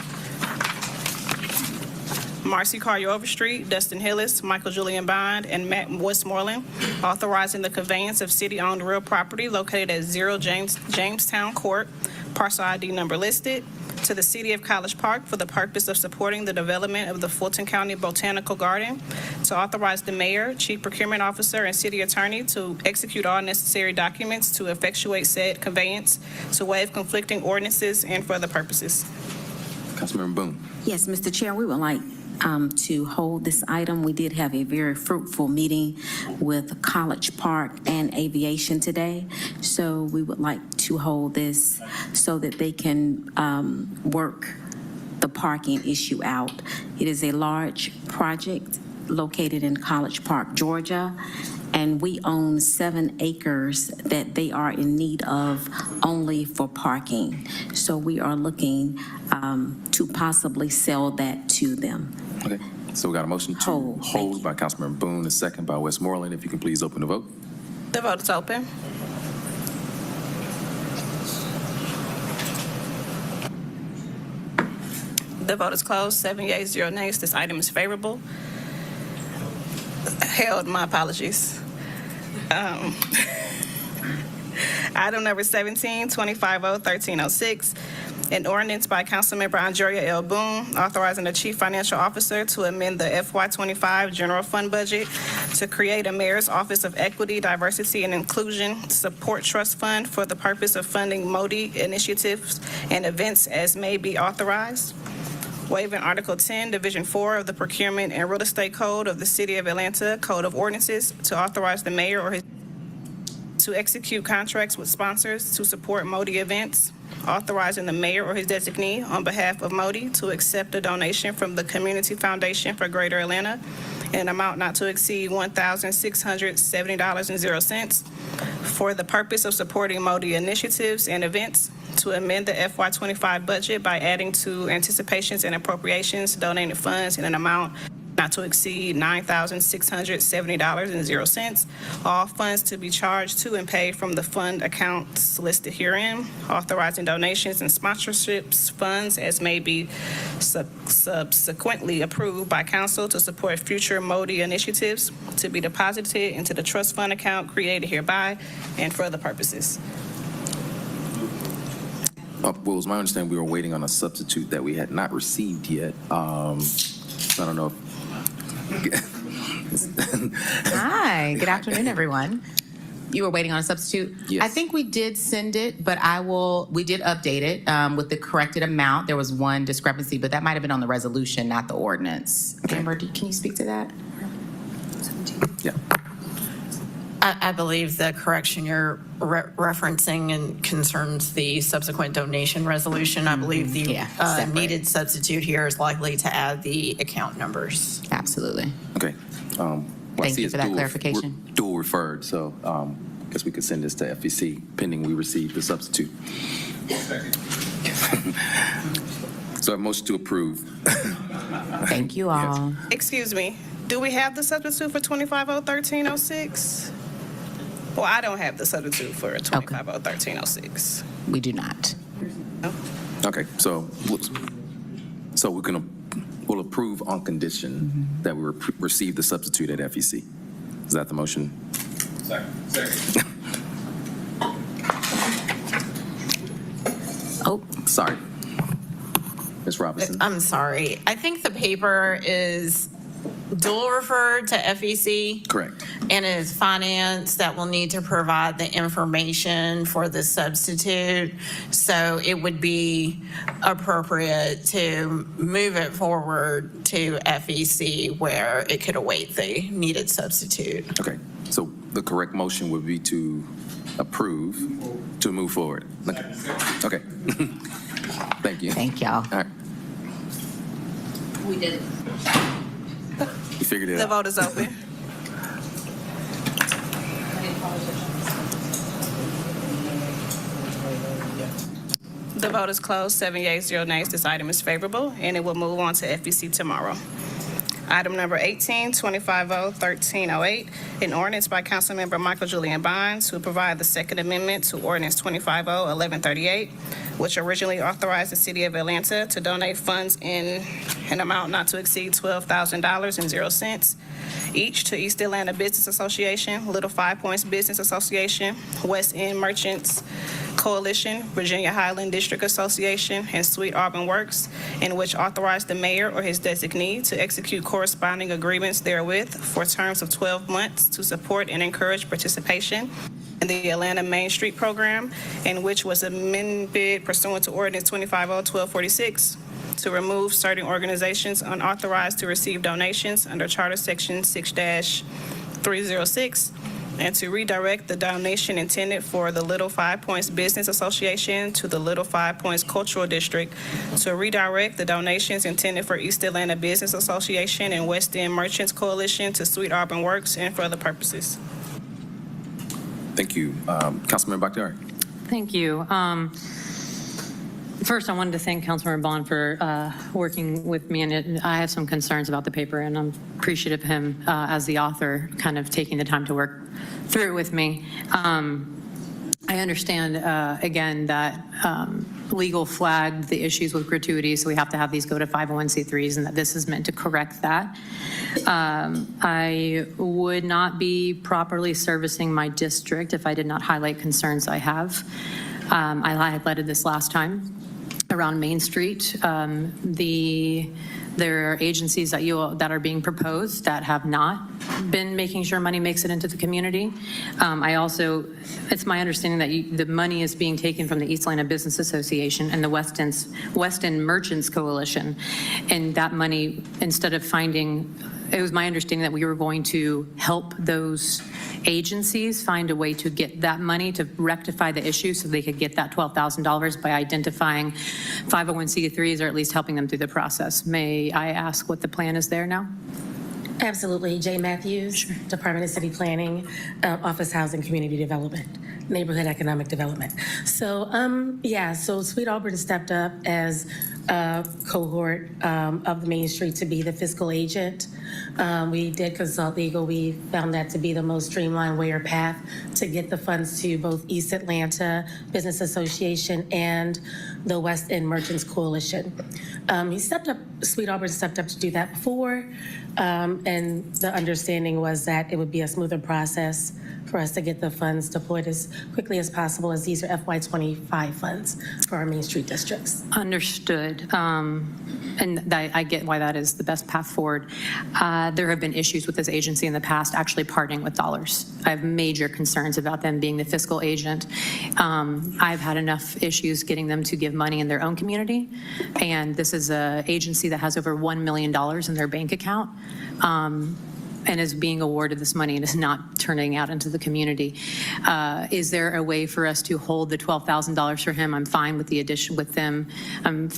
Marcy Collier Overstreet, Dustin Hillis, Michael Julian Bond, and Matt Westmoreland, authorizing the conveyance of city-owned real property located at 0 Jamestown Court, parcel ID number listed, to the city of College Park for the purpose of supporting the development of the Fulton County Botanical Garden, to authorize the mayor, chief procurement officer, and city attorney to execute all necessary documents to effectuate said conveyance, to waive conflicting ordinances, and for other purposes. Councilmember Boone. Yes, Mr. Chair, we would like to hold this item. We did have a very fruitful meeting with College Park and Aviation today, so we would like to hold this so that they can work the parking issue out. It is a large project located in College Park, Georgia, and we own 7 acres that they are in need of only for parking. So we are looking to possibly sell that to them. Okay. So we got a motion to hold by Councilmember Boone, a second by Westmoreland. If you can please open the vote. The vote is open. The vote is closed. 7 yeas, 0 nays. This item is favorable. Held, my apologies. Item number 17, 25-0-1306, an ordinance by Councilmember Andrea L. Boone authorizing the chief financial officer to amend the FY25 general fund budget to create a mayor's office of equity, diversity, and inclusion support trust fund for the purpose of funding MODI initiatives and events as may be authorized. Waiving Article 10, Division 4 of the Procurement and Real Estate Code of the City of Atlanta Code of Ordinances to authorize the mayor or his to execute contracts with sponsors to support Modi events, authorizing the mayor or his designee on behalf of Modi to accept a donation from the Community Foundation for Greater Atlanta in an amount not to exceed $1,670.00 for the purpose of supporting Modi initiatives and events, to amend the FY25 budget by adding to anticipations and appropriations donated funds in an amount not to exceed $9,670.00. All funds to be charged to and paid from the fund accounts listed herein, authorizing donations and sponsorships funds as may be subsequently approved by council to support future Modi initiatives to be deposited into the trust fund account created hereby and for other purposes. Well, it was my understanding we were waiting on a substitute that we had not received yet. So I don't know if Hi, good afternoon, everyone. You were waiting on a substitute? Yes. I think we did send it, but we did update it with the corrected amount. There was one discrepancy, but that might have been on the resolution, not the ordinance. Amber, can you speak to that? Yeah. I believe the correction you're referencing and concerns the subsequent donation resolution. I believe the separate. needed substitute here is likely to add the account numbers. Absolutely. Okay. Well, I Thank see you it's for that clarification. Dual referred, so I guess we could send this to FEC pending we receive the substitute. So a motion to approve. Thank you all. Excuse me, do we have the substitute for 25-013-06? Well, I don't have the substitute for 25-013-06. We do not. Okay, so we'll approve on condition that we receive the substitute at FEC. Is that the motion? Second. Oh, sorry. Ms. Robinson? I'm sorry. I think the paper is dual referred to FEC. Correct. And it is finance that will need to provide the information for the substitute. So it would be appropriate to move it forward to FEC where it could await the needed substitute. Okay, so the correct motion would be to approve, to move forward. Okay. Thank you. Thank y'all. All right, We did. you figured it The out. vote is open. The vote is closed, 7 yeas, 0 nays. This item is favorable, and it will move on to FEC tomorrow. Item number 18, 25-013-08, an ordinance by Councilmember Michael Julian Bonds to provide the Second Amendment to Ordinance 25-011-38, which originally authorized the City of Atlanta to donate funds in an amount not to exceed $12,000.00 each to East Atlanta Business Association, Little Five Points Business Association, West End Merchants Coalition, Virginia Highland District Association, and Sweet Auburn Works, in which authorized the mayor or his designee to execute corresponding agreements therewith for terms of 12 months to support and encourage participation in the Atlanta Main Street Program, and which was amended pursuant to Ordinance 25-012-46 to remove certain organizations unauthorized to receive donations under Charter Section 6-306, and to redirect the donation intended for the Little Five Points Business Association to the Little Five Points Cultural District, to redirect the donations intended for East Atlanta Business Association and West End Merchants Coalition to Sweet Auburn Works and for other purposes. Thank you. Councilmember Bakhtiari. Thank you. First, I wanted to thank Councilmember Bond for working with me, and I have some concerns about the paper, and I'm appreciative of him as the author kind of taking the time to work through it with me. I understand, again, that legal flagged the issues with gratuities, so we have to have these go to 501c3s, and that this is meant to correct that. I would not be properly servicing my district if I did not highlight concerns I have. I highlighted this last time around Main Street. The There are agencies that are being proposed that have not been making sure money makes it into the community. It's my understanding that the money is being taken from the East Atlanta Business Association and the West End Merchants Coalition. And that money, instead of it was my understanding that we were going to help those agencies find a way to get that money to rectify the issue so they could get that $12,000 by identifying 501c3s or at least helping them through the process. May I ask what the plan is there now? Absolutely. Jay Matthews, Department of City Planning, Office Housing Community Development, Neighborhood Economic Development. So Sweet Auburn stepped up as a cohort of the Main Street to be the fiscal agent. We did consult legal. We found that to be the most streamlined way or path to get the funds to both East Atlanta Business Association and the West End Merchants Coalition. Sweet Auburn stepped up to do that before, and the understanding was that it would be a smoother process for us to get the funds deployed as quickly as possible, as these are FY25 funds for our Main Street districts. Understood. And I get why that is the best path forward. There have been issues with this agency in the past actually parting with dollars. I have major concerns about them being the fiscal agent. I've had enough issues getting them to give money in their own community, and this is an agency that has over $1 million in their bank account. And is being awarded this money and is not turning out into the community. Is there a way for us to hold the $12,000 for him? I'm fine with the addition with them. I'm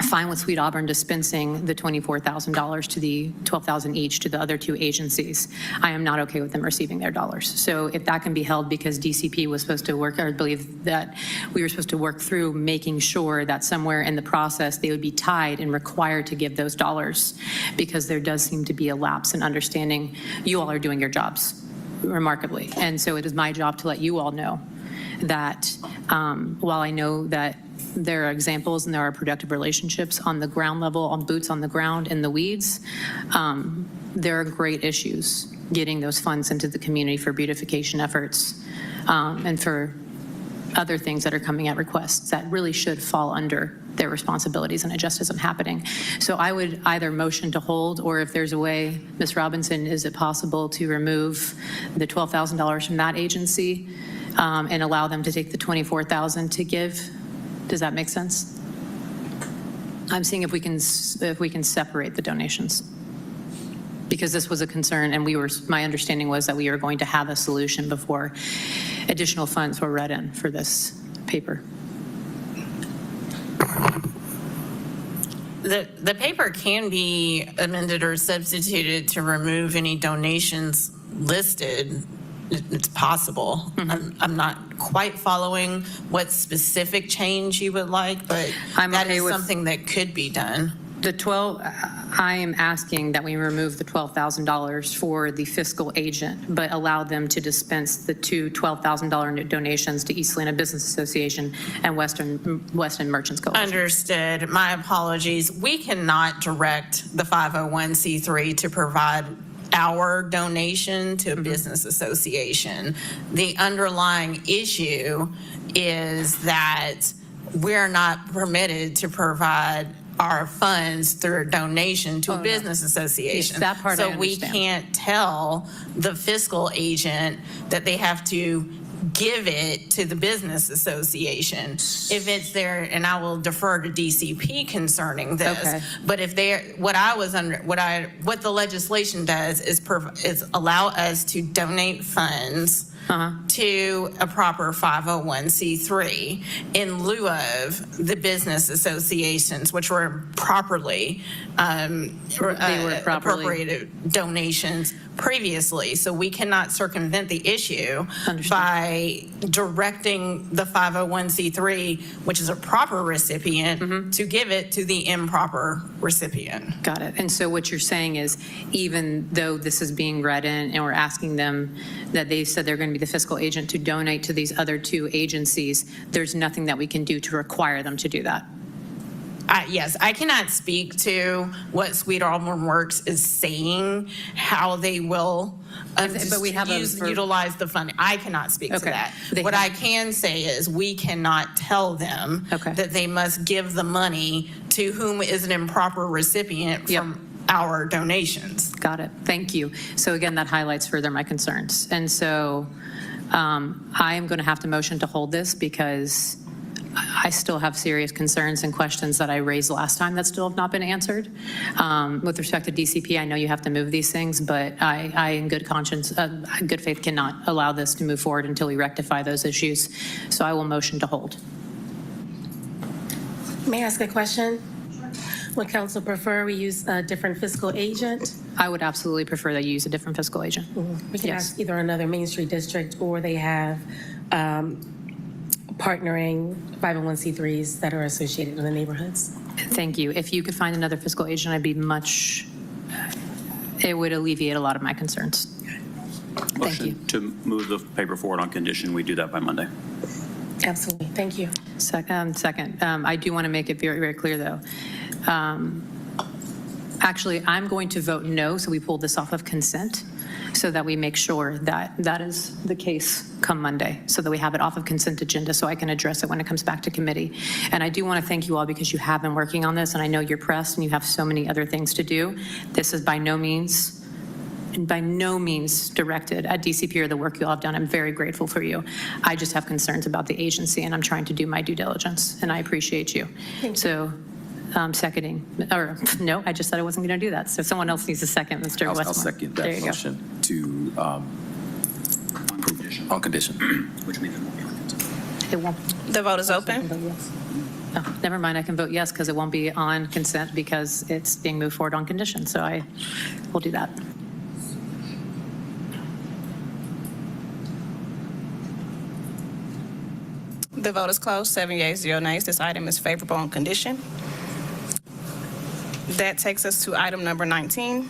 fine with Sweet Auburn dispensing the $24,000 to the $12,000 each to the other two agencies. I am not okay with them receiving their dollars. So if that can be held, because DCP was supposed to work, I believe that we were supposed to work through making sure that somewhere in the process they would be tied and required to give those dollars, because there does seem to be a lapse in understanding you all are doing your jobs remarkably. And so it is my job to let you all know that while I know that there are examples and there are productive relationships on the ground level, on boots on the ground in the weeds, there are great issues getting those funds into the community for beautification efforts and for other things that are coming at requests that really should fall under their responsibilities, and it just isn't happening. So I would either motion to hold, or if there's a way, Ms. Robinson, is it possible to remove the $12,000 from that agency and allow them to take the $24,000 to give? Does that make sense? I'm seeing if we can separate the donations, because this was a concern, and my understanding was that we were going to have a solution before additional funds were read in for this paper. The paper can be amended or substituted to remove any donations listed. It's possible. I'm not quite following what specific change you would like, but that is something that could be done. I am asking that we remove the $12,000 for the fiscal agent, but allow them to dispense the two $12,000 donations to East Atlanta Business Association and West End Merchants Coalition. Understood. My apologies. We cannot direct the 501c3 to provide our donation to a business association. The underlying issue is that we're not permitted to provide our funds through a donation to a business association. Yes, that part I So we understand. can't tell the fiscal agent that they have to give it to the business association if it's there, and I will defer to DCP concerning this. Okay. But if what the legislation does is allow us to donate funds to a proper 501c3 in lieu of the business associations, which were properly appropriated donations previously. So we cannot circumvent the issue by directing the 501c3, which is a proper recipient, to give it to the improper recipient. Got it. And so what you're saying is, even though this is being read in and we're asking them that they said they're going to be the fiscal agent to donate to these other two agencies, there's nothing that we can do to require them to do that? Yes, I cannot speak to what Sweet Auburn Works is saying, how they will But we have a utilize the funding. I cannot speak to Okay. that. They What have- I can say is we cannot tell them that they must give the money to whom is an improper recipient from our donations. Got it. Thank you. So again, that highlights further my concerns. And so I am going to have to motion to hold this because I still have serious concerns and questions that I raised last time that still have not been answered. With respect to DCP, I know you have to move these things, but I in good conscience, good faith, cannot allow this to move forward until we rectify those issues. So I will motion to hold. May I ask a question? Would council prefer we use a different fiscal agent? I would absolutely prefer that you use a different fiscal agent. We can Yes. ask either another Main Street district or they have partnering 501c3s that are associated with the neighborhoods. Thank you. If you could find another fiscal agent, I'd be much, it would alleviate a lot of my concerns. Motion to move the paper forward on condition we do that by Monday. Absolutely. Thank you. Second, I do want to make it very, very clear, though. Actually, I'm going to vote no, so we pull this off of consent, so that we make sure that that is the case come Monday, so that we have it off of consent agenda, so I can address it when it comes back to committee. And I do want to thank you all because you have been working on this, and I know you're pressed and you have so many other things to do. This is by no means directed at DCP or the work you all have done. I'm very grateful for you. I just have concerns about the agency, and I'm trying to do my due diligence, and I appreciate you. So, seconding, or no, I just said I wasn't going to do that. So if someone else needs a second, Mr. Westmore. I'll second There that you go. motion to approve on condition. Which means it won't be on consent. It won't. The vote is open. Oh, never mind, I can vote yes because it won't be on consent because it's being moved forward on condition. So I will do that. The vote is closed, 7 yeas, 0 nays. This item is favorable on condition. That takes us to item number 19,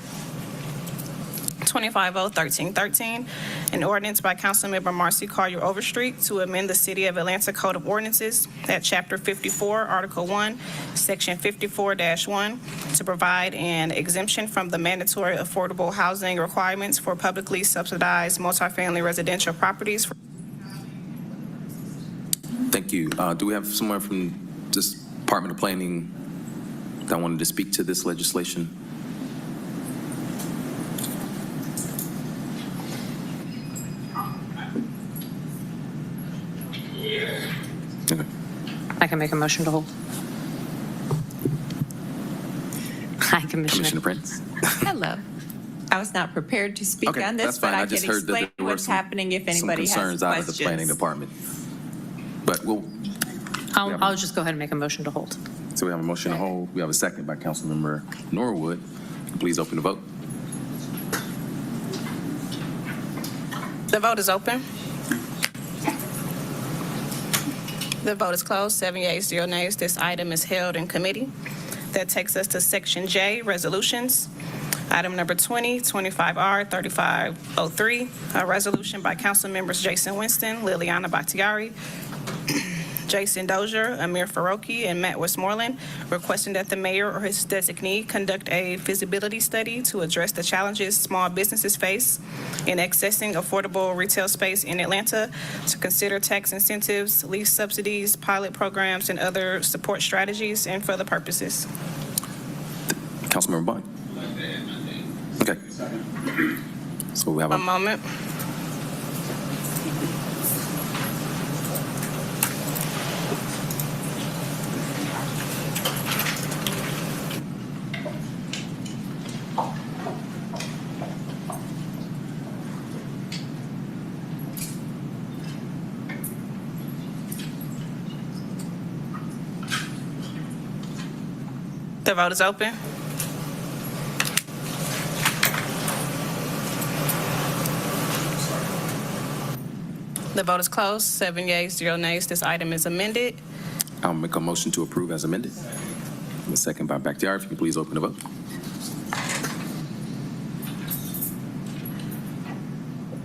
2050-1313, an ordinance by Councilmember Marcy Collier Overstreet to amend the City of Atlanta Code of Ordinances at Chapter 54, Article 1, Section 54-1, to provide an exemption from the mandatory affordable housing requirements for publicly subsidized multifamily residential properties. Thank you. Do we have someone from this Department of Planning that wanted to speak to this legislation? Okay. I can make a motion to hold. Hi, Commissioner. Commissioner Prince? Hello. I was not prepared to speak Okay, on that's this, but fine. I I can just heard that explain there were what's some- happening if anybody has Some concerns out of the planning questions. department. But we'll, I'll just go ahead and make a motion to hold. so we have a motion to hold. We have a second by Councilmember Norwood. Please open the vote. The vote is open. The vote is closed, 7 yeas, 0 nays. This item is held in committee. That takes us to Section J, Resolutions. Item number 2025R3503, a resolution by council members Jason Winston, Liliana Bakhtiari, Jason Dozier, Amir Faroki, and Matt Westmoreland, requesting that the mayor or his designee conduct a feasibility study to address the challenges small businesses face in accessing affordable retail space in Atlanta, to consider tax incentives, lease subsidies, pilot programs, and other support strategies, and for other purposes. Councilmember Bond? Okay. So we have One moment. The vote is open. The vote is closed, 7 yeas, 0 nays. This item is amended. I'll make a motion to approve as amended. The second by Bakhtiari. If you can please open the vote.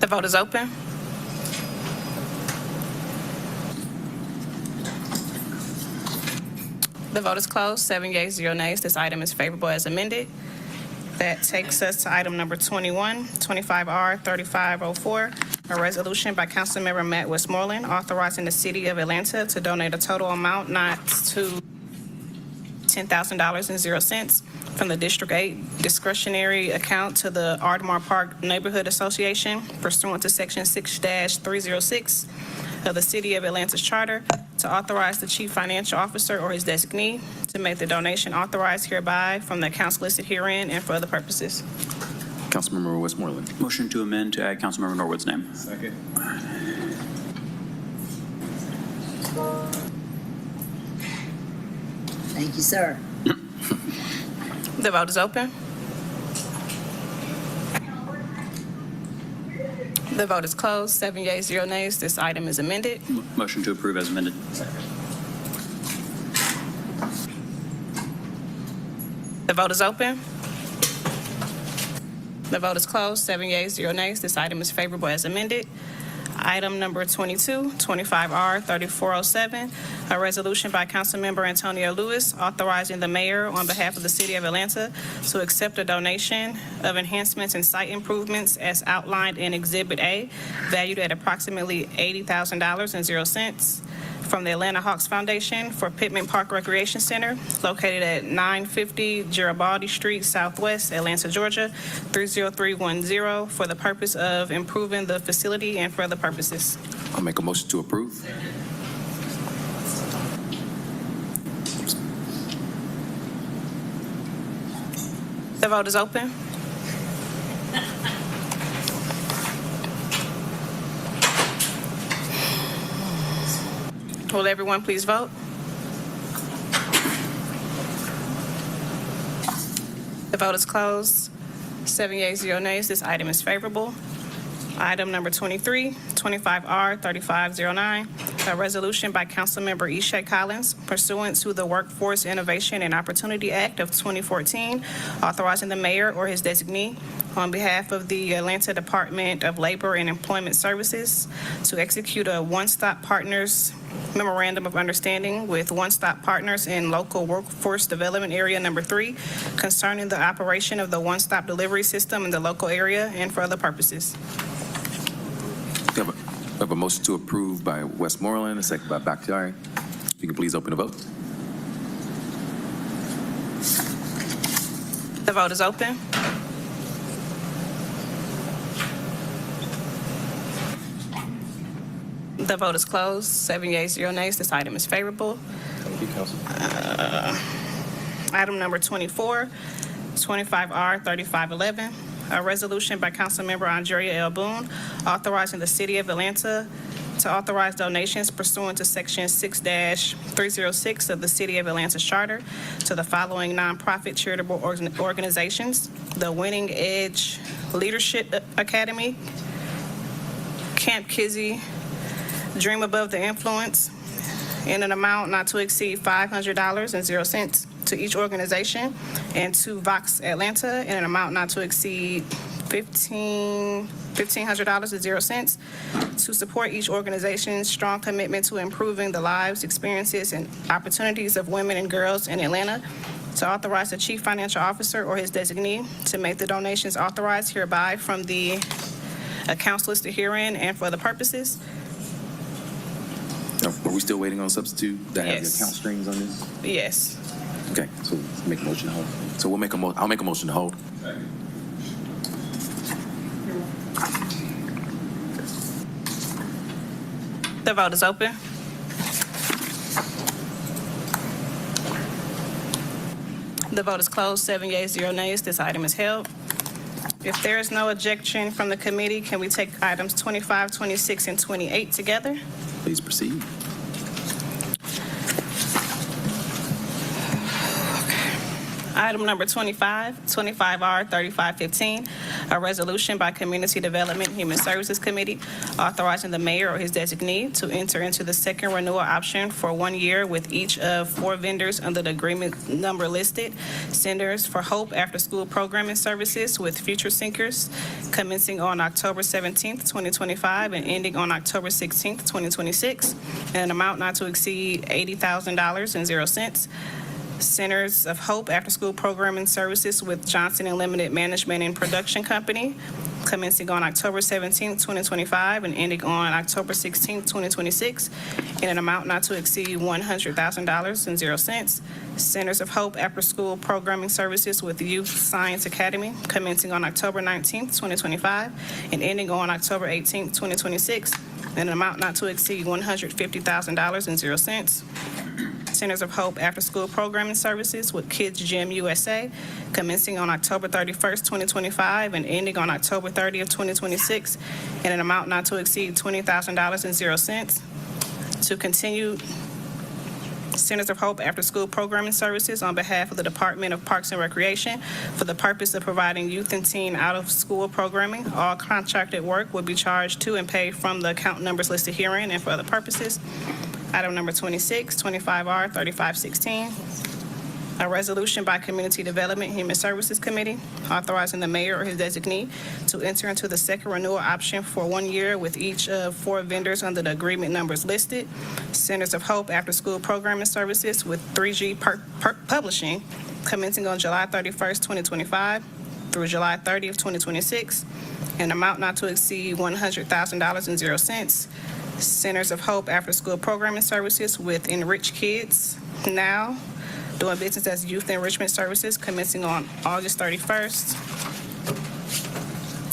The vote is open. The vote is closed. 7 yeas, 0 nays. This item is favorable as amended. That takes us to item number 21, 25R 3504, a resolution by Councilmember Matt Westmoreland authorizing the City of Atlanta to donate a total amount not to $10,000.00 from the District 8 discretionary account to the Ardmore Park Neighborhood Association pursuant to Section 6-306 of the City of Atlanta's Charter, to authorize the Chief Financial Officer or his designee to make the donation authorized hereby from the accounts listed herein and for other purposes. Councilmember Westmoreland. Motion to amend to add Councilmember Norwood's name. Second. Thank you, sir. The vote is open. The vote is closed. 7 yeas, 0 nays. This item is amended. Motion to approve as amended. The vote is open. The vote is closed. 7 yeas, 0 nays. This item is favorable as amended. Item number 22, 25R 3407, a resolution by Councilmember Antonio Lewis authorizing the mayor on behalf of the City of Atlanta to accept a donation of enhancements and site improvements as outlined in Exhibit A, valued at approximately $80,000.00 from the Atlanta Hawks Foundation for Pittman Park Recreation Center, located at 950 Garibaldi Street Southwest, Atlanta, Georgia, 30310, for the purpose of improving the facility and for other purposes. I'll make a motion to approve. The vote is open. Will everyone please vote? The vote is closed. 7 yeas, 0 nays. This item is favorable. Item number 23, 25R 3509, a resolution by Councilmember Ishak Collins pursuant to the Workforce Innovation and Opportunity Act of 2014, authorizing the mayor or his designee on behalf of the Atlanta Department of Labor and Employment Services to execute a One-Stop Partners Memorandum of Understanding with One-Stop Partners in Local Workforce Development Area Number 3 concerning the operation of the One-Stop Delivery System in the local area and for other purposes. We have a motion to approve by Westmoreland, a second by Bakhtiari. If you can please open the vote. The vote is open. The vote is closed. 7 yeas, 0 nays. This item is favorable. Thank you, Council. Item number 24, 25R 3511, a resolution by Councilmember Andrea L. Boone authorizing the City of Atlanta to authorize donations pursuant to Section 6-306 of the City of Atlanta's Charter to the following nonprofit charitable organizations: the Winning Edge Leadership Academy, Camp Kizzy, Dream Above the Influence, in an amount not to exceed $500.00 to each organization, and to Vox Atlanta in an amount not to exceed $1,500.00 to support each organization's strong commitment to improving the lives, experiences, and opportunities of women and girls in Atlanta, to authorize the Chief Financial Officer or his designee to make the donations authorized hereby from the accounts listed herein and for other purposes. Are we still waiting on a substitute that has Yes. the account strings on this? Yes. Okay, so make a motion to hold. So I'll make a motion to hold. The vote is open. The vote is closed. 7 yeas, 0 nays. This item is held. If there is no objection from the committee, can we take items 25, 26, and 28 together? Please proceed. Item number 25, 25R 3515, a resolution by Community Development Human Services Committee authorizing the mayor or his designee to enter into the second renewal option for 1 year with each of 4 vendors under the agreement number listed: Centers for Hope After School Programming Services with Future Sinkers, commencing on October 17th, 2025 and ending on October 16th, 2026, in an amount not to exceed $80,000.00. Centers of Hope After-School Programming Services with Johnson and Limited Management and Production Company, commencing on October 17, 2025, and ending on October 16, 2026, in an amount not to exceed $100,000.00. Centers of Hope After-School Programming Services with Youth Science Academy, commencing on October 19, 2025, and ending on October 18, 2026, in an amount not to exceed $150,000.00. Centers of Hope After-School Programming Services with Kids Gym USA, commencing on October 31st, 2025, and ending on October 30th, 2026, in an amount not to exceed $20,000.00. To continue Centers of Hope After-School Programming Services on behalf of the Department of Parks and Recreation for the purpose of providing youth and teen out-of-school programming. All contracted work will be charged to and paid from the account numbers listed herein and for other purposes. Item number 26, 25R 3516, a resolution by Community Development Human Services Committee authorizing the mayor or his designee to enter into the second renewal option for 1 year with each of 4 vendors under the agreement numbers listed. Centers of Hope After-School Programming Services with 3G Publishing, commencing on July 31st, 2025 through July 30th, 2026, an amount not to exceed $100,000.00. Centers of Hope After-School Programming Services with Enrich Kids Now, doing business as Youth Enrichment Services, commencing on August 31st,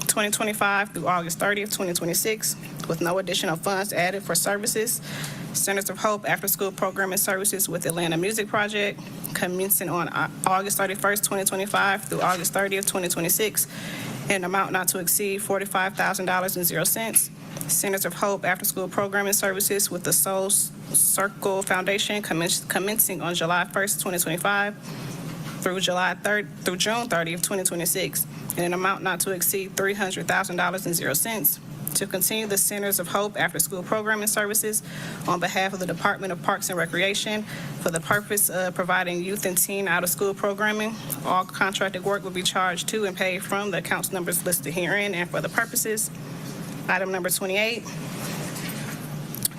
2025 through August 30th, 2026, with no additional funds added for services. Centers of Hope After-School Programming Services with Atlanta Music Project, commencing on August 31st, 2025 through August 30th, 2026, an amount not to exceed $45,000.00. Centers of Hope After-School Programming Services with the Soul Circle Foundation, commencing on July 1st, 2025 through June 30th, 2026, in an amount not to exceed $300,000.00. To continue the Centers of Hope After-School Programming Services on behalf of the Department of Parks and Recreation for the purpose of providing youth and teen out-of-school programming. All contracted work will be charged to and paid from the accounts numbers listed herein and for the purposes. Item number 28,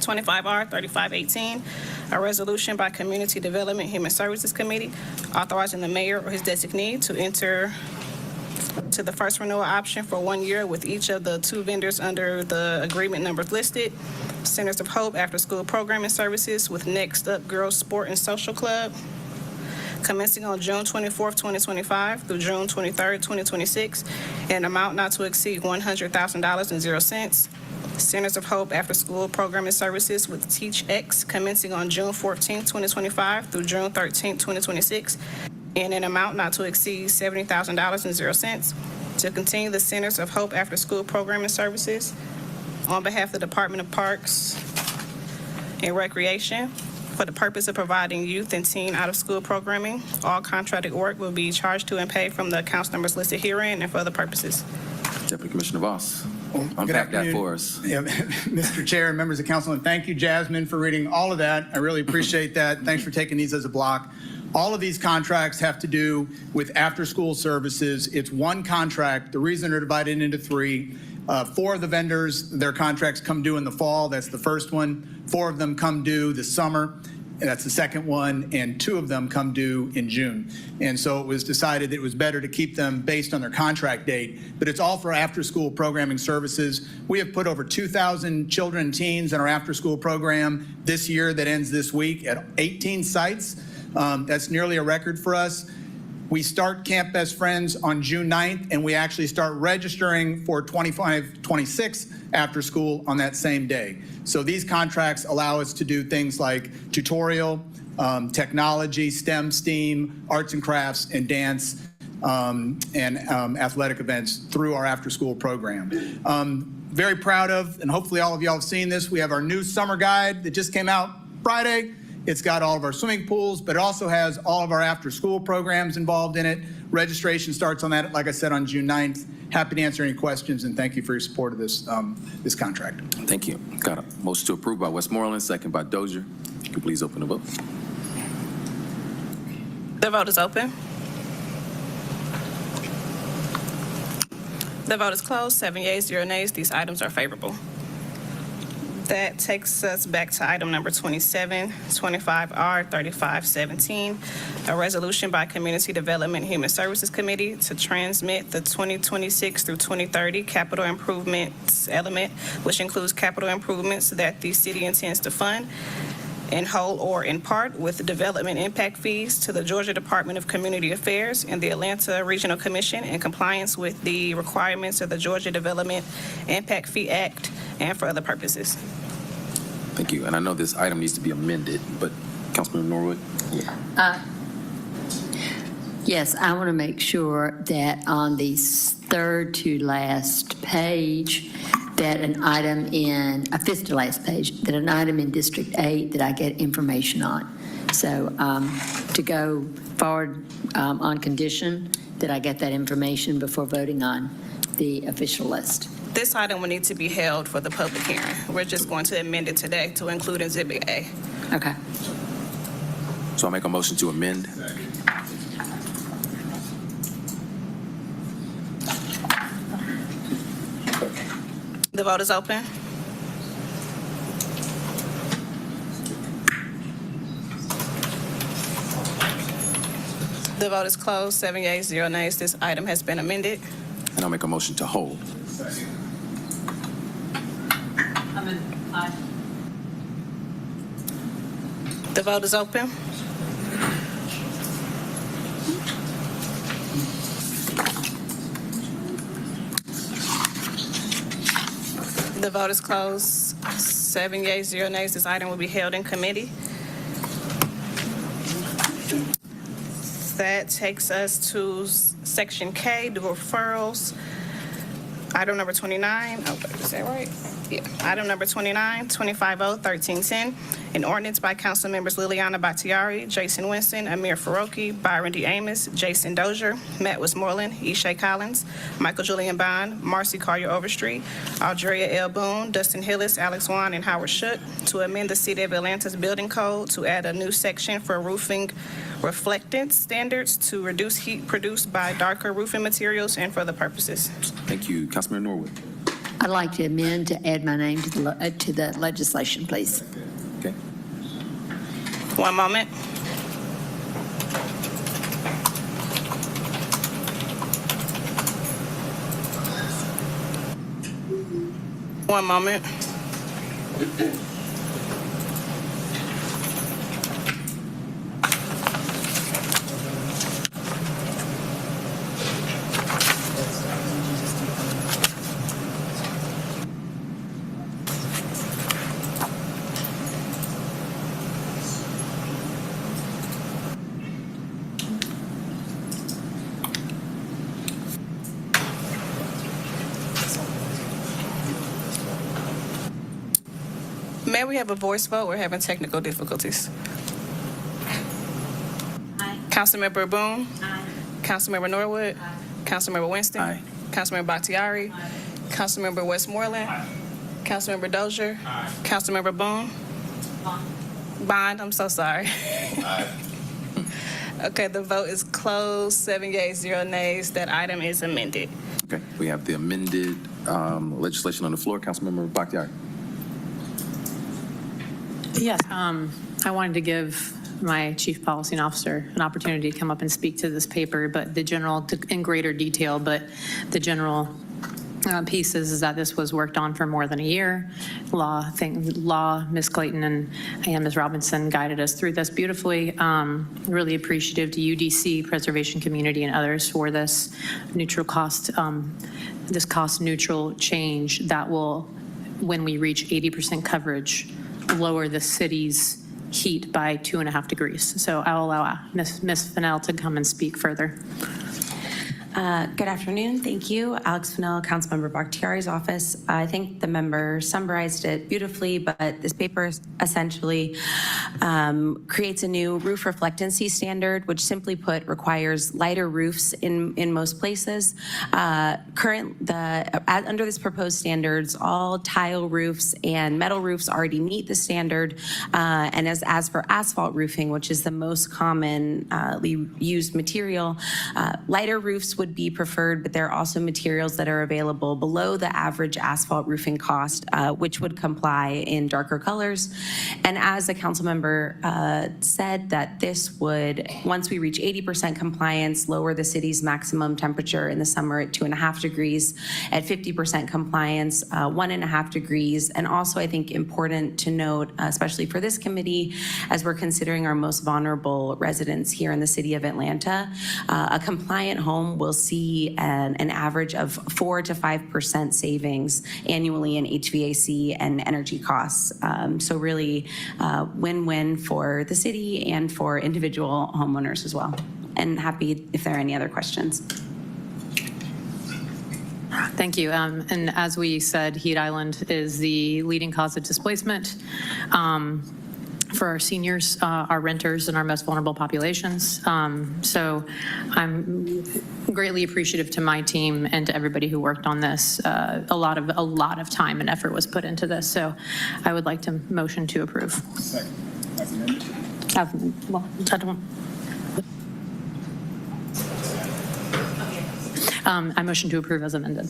25R 3518, a resolution by Community Development Human Services Committee authorizing the mayor or his designee to enter to the first renewal option for 1 year with each of the 2 vendors under the agreement numbers listed. Centers of Hope After-School Programming Services with Next Up Girls Sport and Social Club, commencing on June 24th, 2025 through June 23rd, 2026, an amount not to exceed $100,000.00. Centers of Hope After-School Programming Services with TeachX, commencing on June 14th, 2025 through June 13th, 2026, in an amount not to exceed $70,000.00. To continue the Centers of Hope After-School Programming Services on behalf of the Department of Parks and Recreation for the purpose of providing youth and teen out-of-school programming. All contracted work will be charged to and paid from the accounts numbers listed herein and for other purposes. Deputy Commissioner Voss, Good unpack that afternoon. for us. Yeah, Mr. Chair and members of council, and thank you, Jasmine, for reading all of that. I really appreciate that. Thanks for taking these as a block. All of these contracts have to do with after-school services. It's one contract. The reason they're divided into 3, 4 of the vendors, their contracts come due in the fall. That's the first one. 4 of them come due this summer. And that's the second one, and 2 of them come due in June. And so it was decided that it was better to keep them based on their contract date, but it's all for after-school programming services. We have put over 2,000 children and teens in our after-school program this year that ends this week at 18 sites. That's nearly a record for us. We start Camp Best Friends on June 9th, and we actually start registering for 25-26 after school on that same day. So these contracts allow us to do things like tutorial, technology, STEM, STEAM, arts and crafts, and dance, and athletic events through our after-school program. Very proud of, and hopefully all of y'all have seen this, we have our new summer guide that just came out Friday. It's got all of our swimming pools, but it also has all of our after-school programs involved in it. Registration starts on that, like I said, on June 9th. Happy to answer any questions, and thank you for your support of this, this contract. Thank you. Got a motion to approve by Westmoreland, second by Dozier. You can please open the vote. The vote is open. The vote is closed. 7 yeas, 0 nays. These items are favorable. That takes us back to item number 27, 25R 3517, a resolution by Community Development and Human Services Committee to transmit the 2026 through 2030 capital improvements element, which includes capital improvements that the city intends to fund in whole or in part with the development impact fees to the Georgia Department of Community Affairs and the Atlanta Regional Commission in compliance with the requirements of the Georgia Development Impact Fee Act and for other purposes. Thank you. And I know this item needs to be amended, but Councilman Norwood? Yes, I want to make sure that on the third to last page, that an item in, fifth to last page, that an item in District 8 that I get information on. So to go forward on condition that I get that information before voting on the official list. This item will need to be held for the public hearing. We're just going to amend it today to include Exhibit A. Okay. So I'll make a motion to amend. The vote is open. The vote is closed. 7 yeas, 0 nays. This item has been amended. And I'll make a motion to hold. The vote is open. The vote is closed. 7 yeas, 0 nays. This item will be held in committee. That takes us to Section K, the referrals. Item number 29. Oh, is that right? Yeah. Item number 29, 250-1310, an ordinance by council members Liliana Batiari, Jason Winston, Amir Faroki, Byron D. Amos, Jason Dozier, Matt Westmoreland, Ishay Collins, Michael Julian Bond, Marcy Collier Overstreet, Aldrea L. Boone, Dustin Hillis, Alex Wan, and Howard Shook to amend the City of Atlanta's building code to add a new section for roofing reflectance standards to reduce heat produced by darker roofing materials and for other purposes. Thank you. Councilman Norwood? I'd like to amend to add my name to the legislation, please. Okay. One moment. One moment. May we have a voice vote? We're having technical difficulties. Aye. Councilmember Boone? Aye. Councilmember Norwood? Aye. Councilmember Winston? Aye. Councilmember Bakhtiari? Aye. Councilmember Westmoreland? Aye. Councilmember Dozier? Aye. Councilmember Boone? Bond, I'm so sorry. Aye. Okay, the vote is closed. 7 yeas, 0 nays. That item is amended. Okay. We have the amended legislation on the floor. Councilmember Bakhtiari? Yes, I wanted to give my chief policy officer an opportunity to come up and speak to this paper, but the general, in greater detail, but the general piece is that this was worked on for more than a year. Law, Ms. Clayton and Ms. Robinson guided us through this beautifully. Really appreciative to UDC, Preservation Community, and others for this neutral cost, this cost neutral change that will, when we reach 80% coverage, lower the city's heat by 2.5 degrees. So I'll allow Ms. Fennell to come and speak further. Good afternoon. Thank you. Alex Fennell, Councilmember Bakhtiari's office. I think the member summarized it beautifully, but this paper essentially creates a new roof reflectancy standard, which simply put requires lighter roofs in most places. Under this proposed standards, all tile roofs and metal roofs already meet the standard. And as for asphalt roofing, which is the most commonly used material, lighter roofs would would be preferred, but there are also materials that are available below the average asphalt roofing cost, which would comply in darker colors. And as the council member said, that this would, once we reach 80% compliance, lower the city's maximum temperature in the summer at 2.5 degrees, at 50% compliance, 1.5 degrees. And also, I think important to note, especially for this committee, as we're considering our most vulnerable residents here in the city of Atlanta, a compliant home will see an average of 4 to 5% savings annually in HVAC and energy costs. So really win-win for the city and for individual homeowners as well. And happy if there are any other questions. Thank you. And as we said, heat island is the leading cause of displacement for our seniors, our renters, and our most vulnerable populations. So I'm greatly appreciative to my team and to everybody who worked on this. A lot of time and effort was put into this. So I would like to motion to approve. I motion to approve as amended.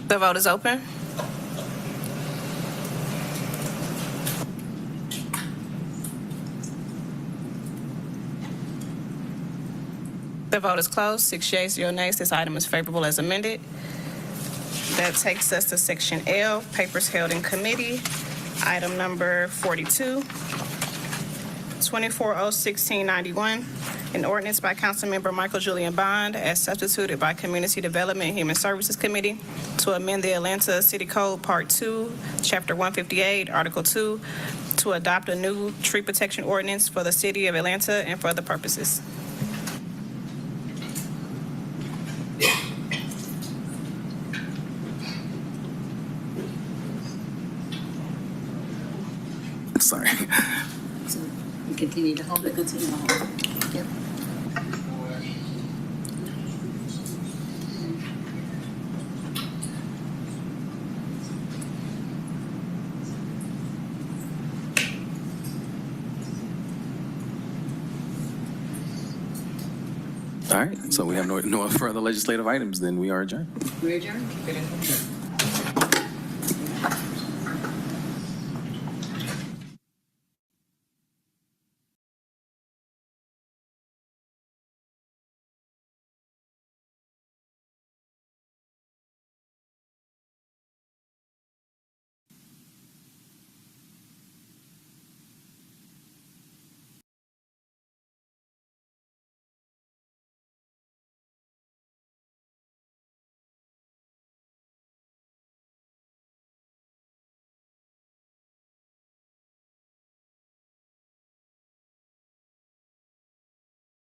The vote is open. The vote is closed. 6 yeas, 0 nays. This item is favorable as amended. That takes us to Section L, papers held in committee. Item number 42, 2406-1691, an ordinance by Councilmember Michael Julian Bond as substituted by Community Development and Human Services Committee to amend the Atlanta City Code Part 2, Chapter 158, Article 2, to adopt a new tree protection ordinance for the city of Atlanta and for other purposes. Sorry. So we continue to hold it. Continue to hold it. Yep. All right, so we have no further legislative items, then we are adjourned. We're adjourned.